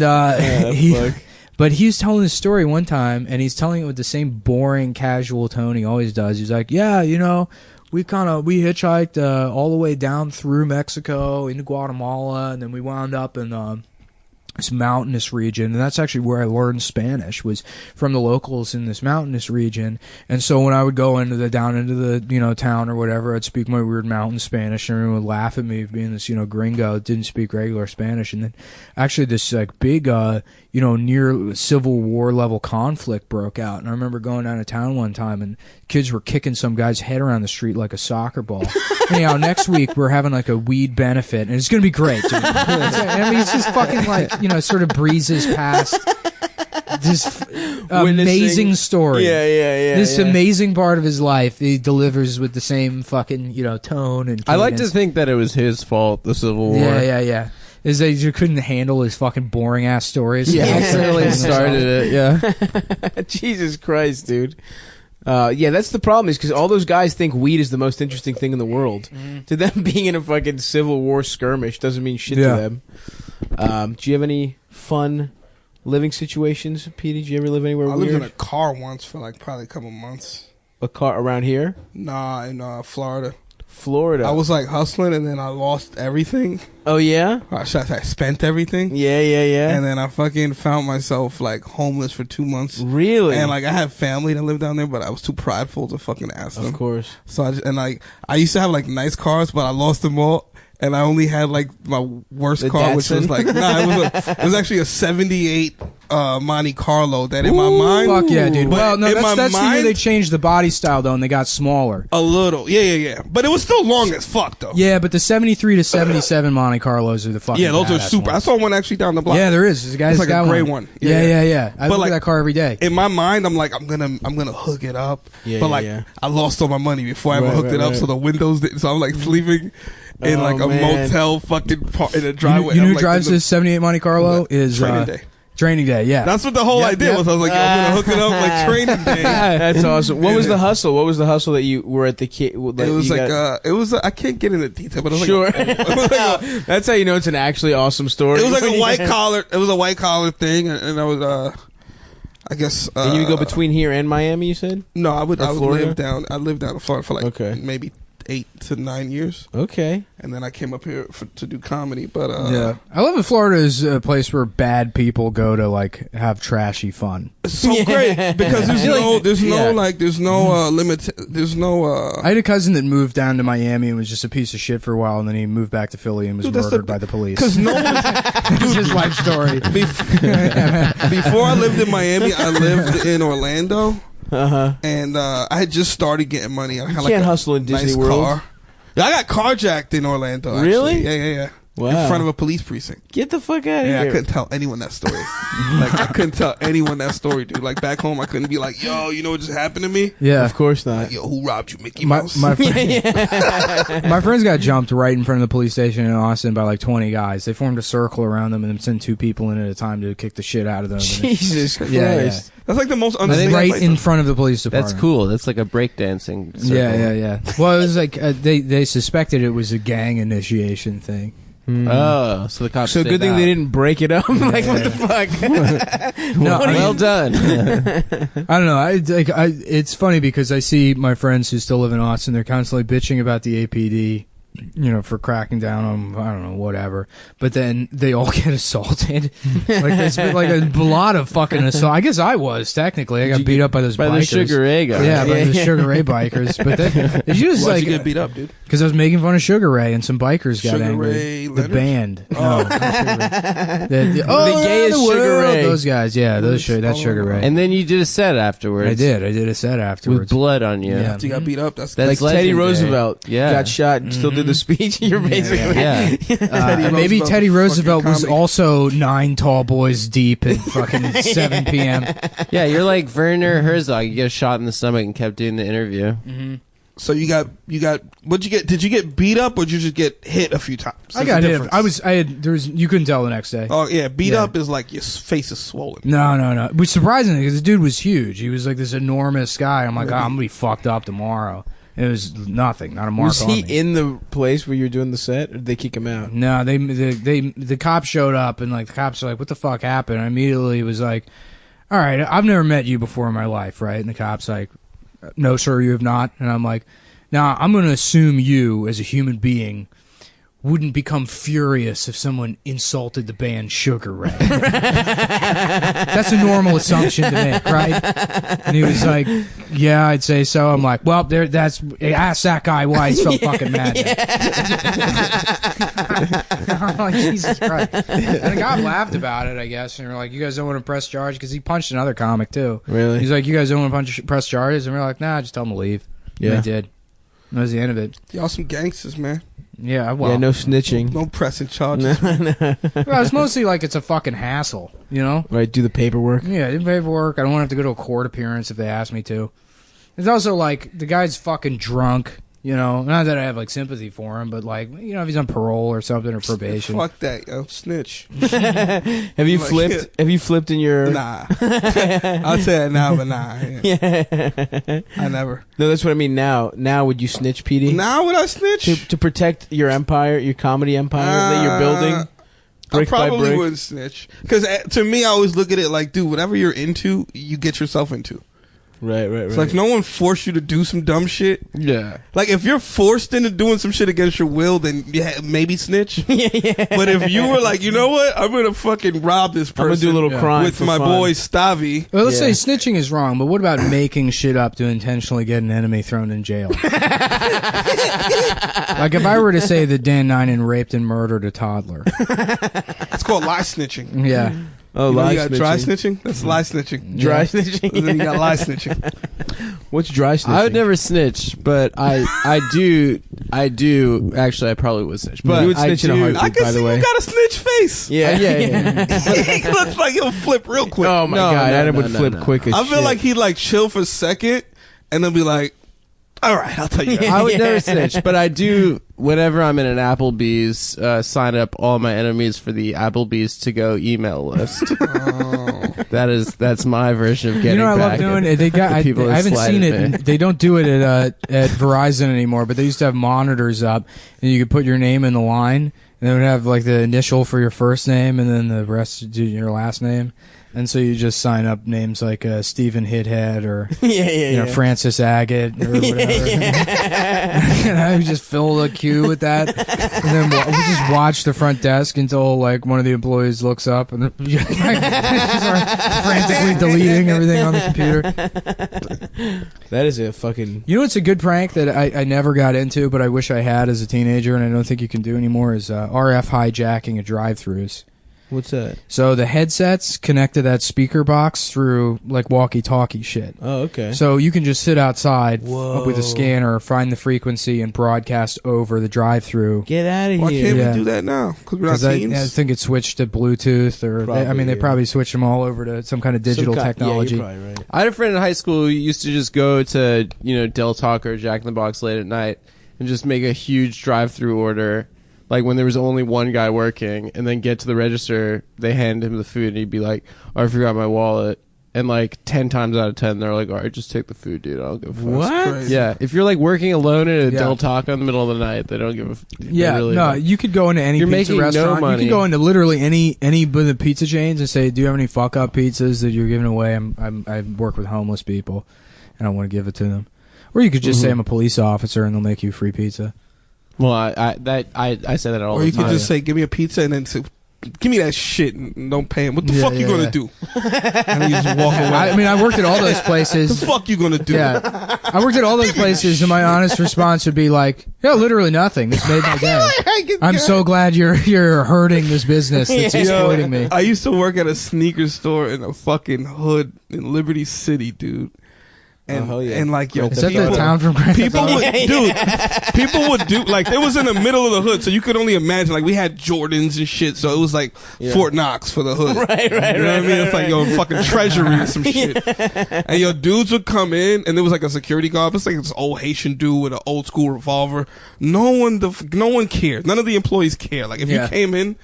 but he was telling this story one time, and he's telling it with the same boring, casual tone he always does. He's like, yeah, we hitchhiked all the way down through Mexico into Guatemala, and then we wound up in this mountainous region, and that's actually where I learned Spanish, was from the locals in this mountainous region. And so when I would go down into the town or whatever, I'd speak my weird mountain Spanish, and everyone would laugh at me for being this gringo that didn't speak regular Spanish. And then actually this like big near Civil War level conflict broke out, and I remember going down to town one time, and kids were kicking some guy's head around the street like a soccer ball. Anyhow, next week we're having like a weed benefit, and it's gonna be great, dude. I mean, it's just fucking like sort of breezes past this Witnessing- amazing story. Yeah. This yeah. amazing part of his life, he delivers with the same fucking tone and. I like to cadence. think that it was his fault, the Civil War. Yeah. Is that you couldn't handle his fucking boring ass stories? Yeah. Accidentally started it, yeah. Jesus Christ, dude. Yeah, that's the problem is because all those guys think weed is the most interesting thing in the world. To them, being in a fucking Civil War skirmish doesn't mean shit Yeah. to them. Do you have any fun living situations, Petey? Did you ever live anywhere I lived weird? in a car once for like probably a couple months. A car around here? Nah, in Florida. Florida. I was like hustling, and then I lost everything. Oh, yeah? I spent everything. Yeah. And then I fucking found myself like homeless for 2 months. Really? And like I have family that live down there, but I was too prideful to fucking ask them. Of course. So I used to have like nice cars, but I lost them all. And I only had like my worst The car, which was Datsun? like it was actually a '78 Monte Carlo. That in my mind, Fuck yeah, dude. But Well, no, in that's my the year mind- they changed the body style though, and they got smaller. a little, yeah. But it was still long as fuck though. Yeah, but the 73 to 77 Monte Carlos are the fucking. Yeah, those are badass super. I ones. saw one actually down the block. Yeah, there is. There's a guy's It's like a got gray one. Yeah. Yeah. I But look like- at that car every day. In my mind, I'm like, I'm gonna hook it up. Yeah, but yeah, like, yeah. I lost all my money before I ever Right, hooked it up, right. so the windows didn't. So I'm like sleeping in Oh, like a man. motel fucking in a You driveway. know I'm who like, drives in the this 78 Monte Carlo? Is training day. Training day, yeah. That's what the whole Yep, idea yep. was. I was like, I'm gonna hook it up like training day. That's awesome. What was the hustle? What was the hustle that you were at the kid? It was like I can't get into detail, but it was Sure. like it was like a, That's how you know it's an actually awesome story. it was like a white collar. It was a white collar thing, and I was I guess. And you would go between here and Miami, you said? No, I would Florida? live down. I lived down in Florida for like Okay. maybe 8 to 9 years, Okay. and then I came up here to do comedy. But Yeah, I love that Florida is a place where bad people go to like have trashy fun. it's so Yeah. great because there's no limit. There's no. I had a cousin that moved down to Miami and was just a piece of shit for a while, and then he moved back to Philly and was Dude, that's murdered the- by the police. Because no one. That's his life story. Before I lived in Miami, I lived in Orlando, Uh-huh. and I had just started getting money. I had You like can't a hustle in Disney nice World. car. Yeah, I got carjacked in Orlando. Actually. Really? Yeah. Wow. In front of a police precinct. Get the fuck out of Yeah, I here. couldn't tell anyone that story. Like I couldn't tell anyone that story, dude. Like back home, I couldn't be like, "Yo, you know what just happened to me?" Yeah, Of course not. Yo, who robbed you, Mickey my Mouse? my, my friends got jumped right in front of the police station in Austin by like 20 guys. They formed a circle around them and then sent 2 people in at a time to kick the shit out of them. And Jesus Christ. Yeah. That's like the most it- understated. right place in to- front of the police department. That's cool. That's like a breakdancing circle. Yeah. Well, it was like they suspected it was a gang initiation thing. Oh, so the cops So stayed good thing out. they didn't break it up. Like, what the fuck? No, Well done. I don't know. It's funny because I see my friends who still live in Austin. They're constantly bitching about the APD, for cracking down on I don't know whatever. But then they all get assaulted. Like there's been like a lot of fucking assault. I guess I was technically. I got beat up by those By bikers. the Sugar Ray guy. Yeah, by Yeah, the yeah. Sugar Ray bikers. But then it's just Why'd like you get beat up, dude? because I was making fun of Sugar Ray and some bikers got Sugar angry. Ray The Leonard? band. No. not Sugar Ray. The gayest the Sugar world. Ray. Those guys. Yeah, that's Sugar Ray. And then you did a set afterwards. I did a set With afterwards. blood on you. Yeah. After you got beat up, that's That's Like Teddy legendary. Roosevelt Yeah. got shot and still did the speech. You're basically. Yeah. Maybe Roosevelt Teddy was Roosevelt fucking was comedy. also 9 tall boys deep at fucking 7 p.m. Yeah, you're like Werner Herzog. You get shot in the stomach and kept doing the interview. So you got what'd you get? Did you get beat up or did you just get hit a few times? I There's got a hit. difference. You couldn't tell the next day. Oh yeah, beat Yeah. up is like your face is swollen. No. Which surprisingly, because the dude was huge. He was like this enormous guy. I'm like, I'm gonna be fucked up tomorrow. It was nothing, not a mark Was on he me. in the place where you were doing the set, or did they kick him out? No, the cops showed up and like the cops were like, "What the fuck happened?" And I immediately was like, "All right, I've never met you before in my life, right?" And the cops like, "No, sir, you have not." And I'm like, "Now I'm going to assume you, as a human being, wouldn't become furious if someone insulted the band Sugar Ray." That's a normal assumption to make, right? And he was like, "Yeah, I'd say so." I'm like, "Well, ask that guy why he's so fucking mad." I'm like, Jesus Christ. And the guy laughed about it, I guess, and we're like, "You guys don't want to press charge?" Because he punched another comic too. Really? He's like, "You guys don't want to press charges?" And we're like, "Nah, just tell him to leave." Yeah. And they did. That was the end of it. Y'all some gangsters, man. Yeah, well, Yeah, no snitching. No pressing charges. well, it's mostly like it's a fucking hassle, you know? Right, do the paperwork. Yeah, do paperwork. I don't want to have to go to a court appearance if they ask me to. It's also like the guy's fucking drunk, you know? Not that I have like sympathy for him, but like, you know, if he's on parole or something or probation. Fuck that, yo. Snitch. Have you Like, flipped? Have you flipped in your? Nah. I'll say that now, but nah. Yeah. I never. No, that's what I mean. Now, would you snitch, Petey? Now would I snitch? To protect your empire, your comedy empire that you're building. I Brick by probably brick? wouldn't snitch. Because to me, I always look at it like, dude, whatever you're into, you get yourself into. Right. It's like no one forced you to do some dumb shit. Yeah. Like if you're forced into doing some shit against your will, then yeah, maybe snitch. yeah. But if you were like, you know what, I'm gonna fucking rob this I'm gonna person do a little crime with for my fun. boy Stavi. Well, let's Yeah. say snitching is wrong, but what about making shit up to intentionally get an enemy thrown in jail? Like if I were to say that Dan Ninen raped and murdered a toddler. It's called lie snitching. Yeah. Oh, You know, lie you got dry snitching. snitching. That's lie snitching. Dry Yeah. snitching. And then you got lie snitching. What's dry snitching? I would never snitch, but I do. Actually, I probably would snitch. But You would I snitch in a do- heartbeat. I can By the see way. you got a snitch face. Yeah, yeah. He looks like he'll flip real quick. Oh my No, god, no, Adam no, would no, flip no. quick as I feel shit. like he'd like chill for a second and then be like, all right, I'll tell you. Yeah. I would never snitch, but I do. Whenever I'm in an Applebee's, sign up all my enemies for the Applebee's to go email list. That's my version of getting. You know what I back love doing? at They got. the people I that haven't seen slighted it. me. They don't do it at Verizon anymore, but they used to have monitors up, and you could put your name in the line, and they would have like the initial for your first name, and then the rest do your last name. And so you just sign up names like Stephen Hithead or you know Francis Agate or whatever. And I would just fill the queue with that, and then we just watch the front desk until like one of the employees looks up and start frantically deleting everything on the computer. that is a fucking. You know what's a good prank that I never got into, but I wish I had as a teenager, and I don't think you can do anymore, is RF hijacking at drive-thrus. What's that? So the headsets connect to that speaker box through like walkie-talkie shit. Oh, okay. So you can just sit outside Whoa. with a scanner, find the frequency, and broadcast over the drive-through. Get out of Why here. can't Yeah. we do that now? Because we're not Because I teens? think it switched to Bluetooth, or Probably, they yeah. probably switched them all over to some kind of digital Some kind- technology. Yeah, you're probably right. I had a friend in high school who used to just go to Del Taco or Jack in the Box late at night and just make a huge drive-through order. Like when there was only one guy working, and then get to the register, they hand him the food, and he'd be like, "Oh, I forgot my wallet." And like 10 times out of 10, they're like, "All right, just take the food, dude. I don't give a fuck." What? Crazy. Yeah, if you're like working alone at a Yeah. Del Taco in the middle of the night, they don't give a. They Yeah, really no, don't. you could go into any You're pizza making no restaurant. You money. could go into literally any of the pizza chains and say, "Do you have any fuck up pizzas that you're giving away? I work with homeless people, and I want to give it to them." Or you could just say, "I'm a police officer," and they'll make you free pizza. Well, I say that all Or the you time. could just say, give me a pizza and then say, give me that shit and don't pay him. What the Yeah, fuck you yeah, gonna yeah. do? And you just walk away. I mean, I worked at all those What places. the fuck you gonna do? Yeah, I worked at all those places, and my honest response would be like, "Yeah, literally nothing. This made my day. I'm so glad you're hurting this business that's exploiting me." I used to work at a sneaker store in a fucking hood in Liberty City, dude. And, hell yeah. and like, yo, Is that people, the town from Grand Theft people Auto? would, dude, people would do, like, it was in the middle of the hood, so you could only imagine, like, we had Jordans and shit, so it was like Fort Knox for the hood. Right, You know what I mean? It's like, yo, fucking treasury or some shit. And yo, dudes would come in, and there was like a security guard. It's like this old Haitian dude with an old school revolver. No one cared. None of the employees care. Like, if Yeah. you came in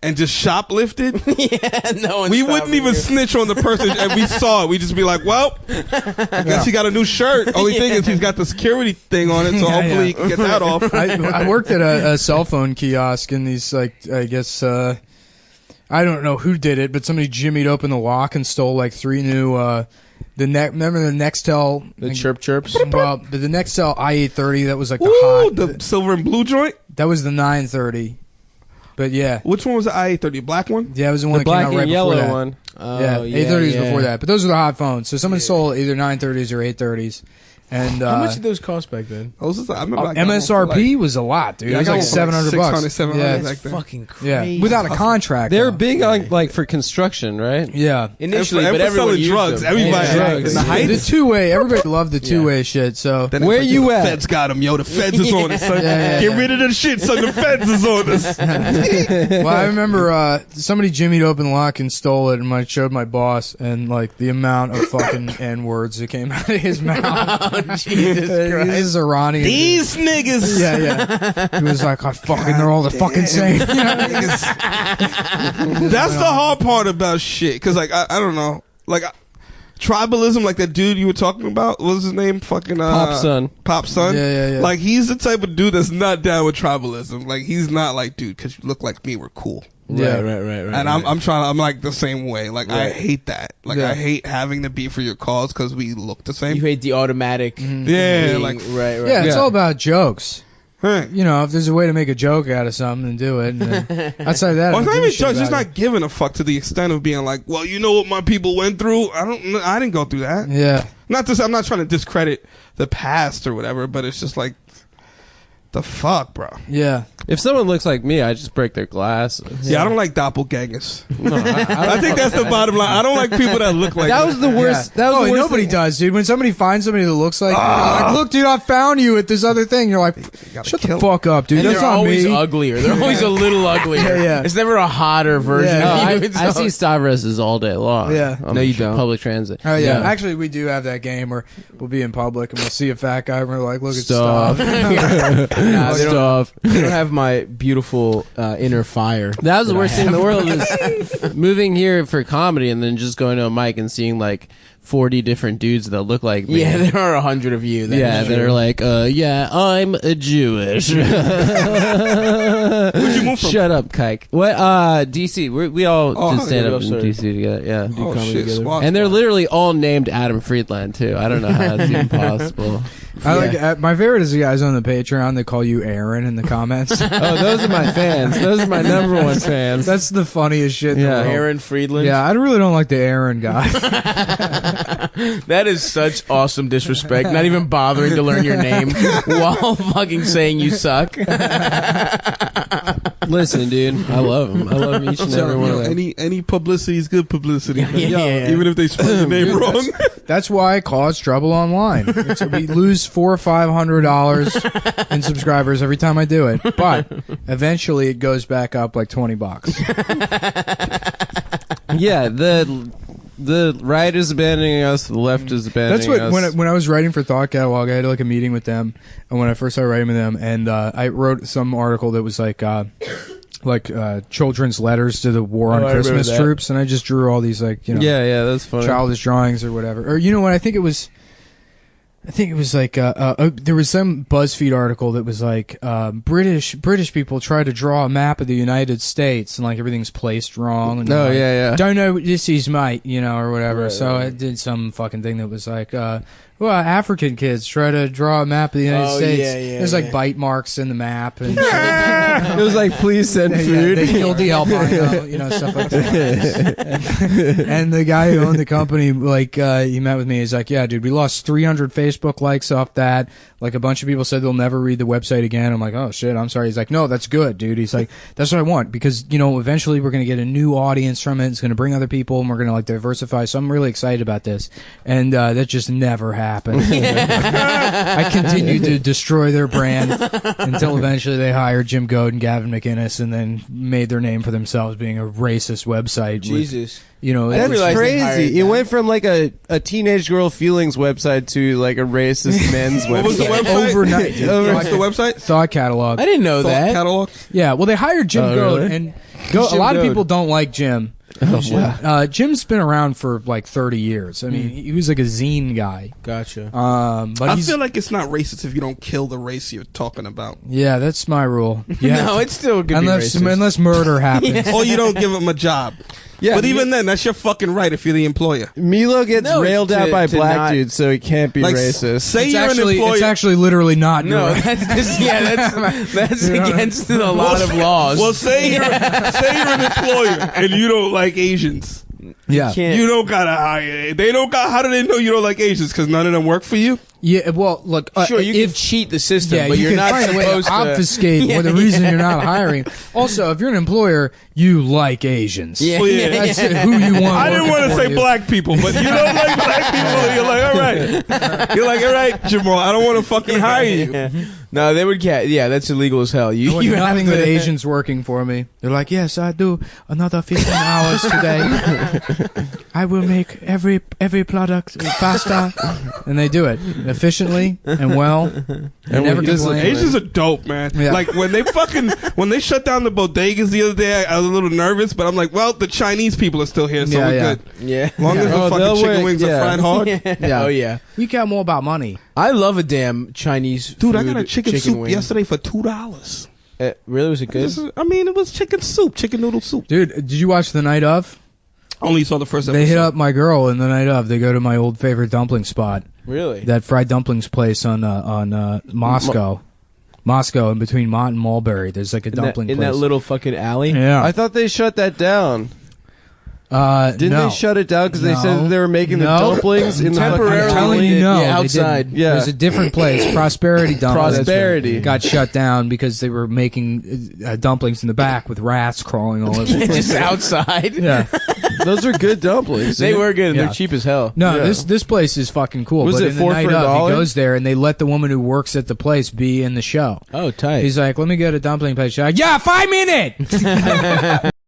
and just shoplifted, no one's we wouldn't stopping even you. snitch on the person, and we saw it. We'd just be like, well, I guess he got a new shirt. Only thing is he's got the security thing on it, so Yeah, hopefully yeah. he can get that off. I worked at a cell phone kiosk in these, like, I guess, I don't know who did it, but somebody jimmied open the lock and stole like 3 new, remember the Nextel? The chirp chirps. Well, but the Nextel i830, that was like the Ooh, hot, the silver and blue joint. that was the 930. But yeah. Which one was the i830? Black one? Yeah, it was the one the that came black out and right yellow before that. one. Oh, Yeah, 830s yeah. before that. But those were the hot phones. So someone sold either 930s or 830s. And How much did those cost back then? I remember I got one for, MSRP was a lot, dude. Yeah, It was I got like one for, like, $700. 700 Yeah. back That's then. fucking Yeah, crazy. without a contract. They're though. big on like for construction, right? Yeah. Initially, and but for everyone selling used drugs. them. Everybody Yeah, in the the Heights. two-way. Everybody loved the two-way shit. So Then Where it's you the at? Feds got him, yo. The Feds is on us, son. Yeah. Get rid of the shit, son. The Feds is on us. well, I remember somebody jimmied open the lock and stole it, and I showed my boss, and like the amount of fucking n words that came out of his mouth. Jesus Christ. This is Iranian. These niggas. Yeah. He was like, they're all the fucking same. That's the hard part about shit. Cause like I don't know, like tribalism, like that dude you were talking about. What was his name? Fucking Pop Son. Pop Son. Yeah. Like he's the type of dude that's not down with tribalism. Like he's not like, dude, because you look like me, we're cool. Yeah. Right. And I'm like the same way. Like I hate that. Like Yeah. I hate having to be for your cause because we look the same. You hate the automatic. Yeah, being- like right. Yeah, it's Yeah. all about jokes. huh. You know, if there's a way to make a joke out of something, then do it. And then, outside of that, Well, I it's don't not give a even shit jokes. It's about not giving a fuck to the extent of being like, well, you know what my people went through. I didn't go through that. it. Yeah. I'm not trying to discredit the past or whatever, but it's just like, the fuck, bro. Yeah. If someone looks like me, I just break their glasses. Yeah, I don't like doppelgangers. No, I think that's the bottom line. I don't like people that look like that me. was the worst. Yeah. That was the worst nobody thing. does, dude. When somebody finds somebody that looks like, like, look, dude, I found you at this other thing. You're like, gotta shut the kill fuck up, dude. And That's they're not always me. uglier. They're always a little uglier. Yeah. It's never a hotter version Yeah. of you. I see Stavroses all day long. Yeah. on No, you don't. Public transit. Oh yeah. Actually, we do have that game where we'll be in public and we'll see a fat guy and we're like, look at stuff. Nah, they don't, Stuff. they don't have my beautiful inner fire. That was the worst thing in the world is moving here for comedy and then just going to a mic and seeing like 40 different dudes that look like me. Yeah, there are 100 of you. Yeah, that are like, yeah, I'm a Jewish. Where'd you move from? Shut up, Kike. What? DC. We all Oh, did stand yeah, up we in all DC together. Yeah. Oh comedy shit, together. squad. And they're literally all named Adam Friedland too. I don't know how that's even possible. I like my favorite is the guys on the Patreon that call you Aaron in the comments. Oh, those are my fans. Those are my number one fans. That's the funniest shit. Yeah. In the world. Aaron Friedland. Yeah, I really don't like the Aaron guy. That is such awesome disrespect. Not even bothering to learn your name while fucking saying you suck. Listen, dude, I love them. I love each and every one of them. Any publicity is good publicity. Yeah. Even if they spell your name wrong. That's why I cause trouble online. We lose $400 or $500 in subscribers every time I do it, but eventually it goes back up like $20. Yeah, the right is abandoning us, the left is abandoning That's what us. when I was writing for Thought Catalog, I had like a meeting with them, and when I first started writing with them, and I wrote some article that was like children's letters to the War on I remember Christmas that. troops, and I just drew all these like yeah, that's funny. childish drawings or whatever. Or you know what? I think it was like there was some BuzzFeed article that was like British people try to draw a map of the United States and like everything's placed wrong. And Oh, like, yeah. Don't know what this is, mate, or whatever. Right, So right. I did some fucking thing that was like, African kids try to draw a map of the United Oh, States. yeah, There's like yeah. bite marks in the map and It was like, please send food. they killed the albino, stuff like that. And the guy who owned the company, like, he met with me. He's like, yeah, dude, we lost 300 Facebook likes off that. Like, a bunch of people said they'll never read the website again. I'm like, oh, shit, I'm sorry. He's like, no, that's good, dude. He's like, that's what I want because, eventually we're going to get a new audience from it. It's going to bring other people and we're going to, like, diversify. So I'm really excited about this. And that just never happened. I continued to destroy their brand until eventually they hired Jim Goad and Gavin McInnes and then made their name for themselves being a racist website. Jesus. With, I didn't That's realize they hired crazy. It them. went from like a teenage girl feelings website to like a racist men's What was the website. website? Overnight, dude. What's the website? Thought Catalog. I didn't know Thought that. Catalog. Yeah, well, they hired Jim Oh, Goad, really? and Who's a Jim lot of Goad? people don't like Jim. Jim's been around for like 30 years. I mean, he was like a zine guy. Gotcha. But I he's, feel like it's not racist if you don't kill the race you're talking about. yeah, that's my rule. Yeah, No, it's still good. unless murder happens. Or you don't give them a job. Yeah, But even then, that's your fucking right if you're the employer. Milo gets No, railed to- out by to black not- dudes, so he can't be Like, racist. Say It's you're actually, an employer. it's actually literally not. No, you're right. that's against a lot of laws. Well, say you're an employer and you don't like Asians. Yeah. Yeah. Can't- You don't gotta hire. They don't got. How do they know you don't like Asians? Because none of them work for you. Yeah, well, look, Sure, you can cheat the system, yeah, but you you're can not find a way to supposed to obfuscate Yeah, for the reason you're not hiring. Also, if you're an employer, you like Asians. Yeah. Well, yeah. That's who you want. I didn't want to working say for you. black people, but you don't like black people. You're like, all right. You're like, all right, Jamal. I don't want to fucking hire you. Yeah. No, they would. Yeah, that's illegal as hell. I You want have nothing to- but Asians working for me. They're like, yes, I do another 15 hours today. I will make every product faster, and they do it efficiently and well. They never complain. Asians are dope, man. Yeah. Like when they shut down the bodegas the other day, I was a little nervous, but I'm like, well, the Chinese people are still here, so Yeah, we're yeah. good. Yeah. As long as the Oh, fucking they'll chicken wait, wings yeah. are fried hard. Yeah. Oh yeah. We care more about money. I love a damn Chinese. Dude, I food, got a chicken soup wing. yesterday for $2. Really, was it good? I mean, it was chicken soup, chicken noodle soup. Dude, did you watch The Night Of? Only saw the first episode. They hit up my girl in The Night Of. They go to my old favorite dumpling spot, Really? that fried dumplings place on Moscow. Moscow, in between Mont and Mulberry. There's like a dumpling in place. that little fucking alley. yeah. I thought they shut that down. Didn't no. they shut it down because they No. said that they were making the No. dumplings in the Temporarily. I'm fucking telling alley? you, no. Yeah, they outside. didn't. Yeah. There's a different place, Prosperity Dumplings. Prosperity. got shut down because they were making dumplings in the back with rats crawling all over the place. Just outside. Yeah. Those are good dumplings. They were good. Yeah. They're cheap as hell. No, Yeah. this place is fucking cool. Was but it in the 4 night for a of, dollar? he goes there and they let the woman who works at the place be in the show. Oh, tight. He's like, "Let me get a dumpling place." She's like, "Yeah, 5 minutes."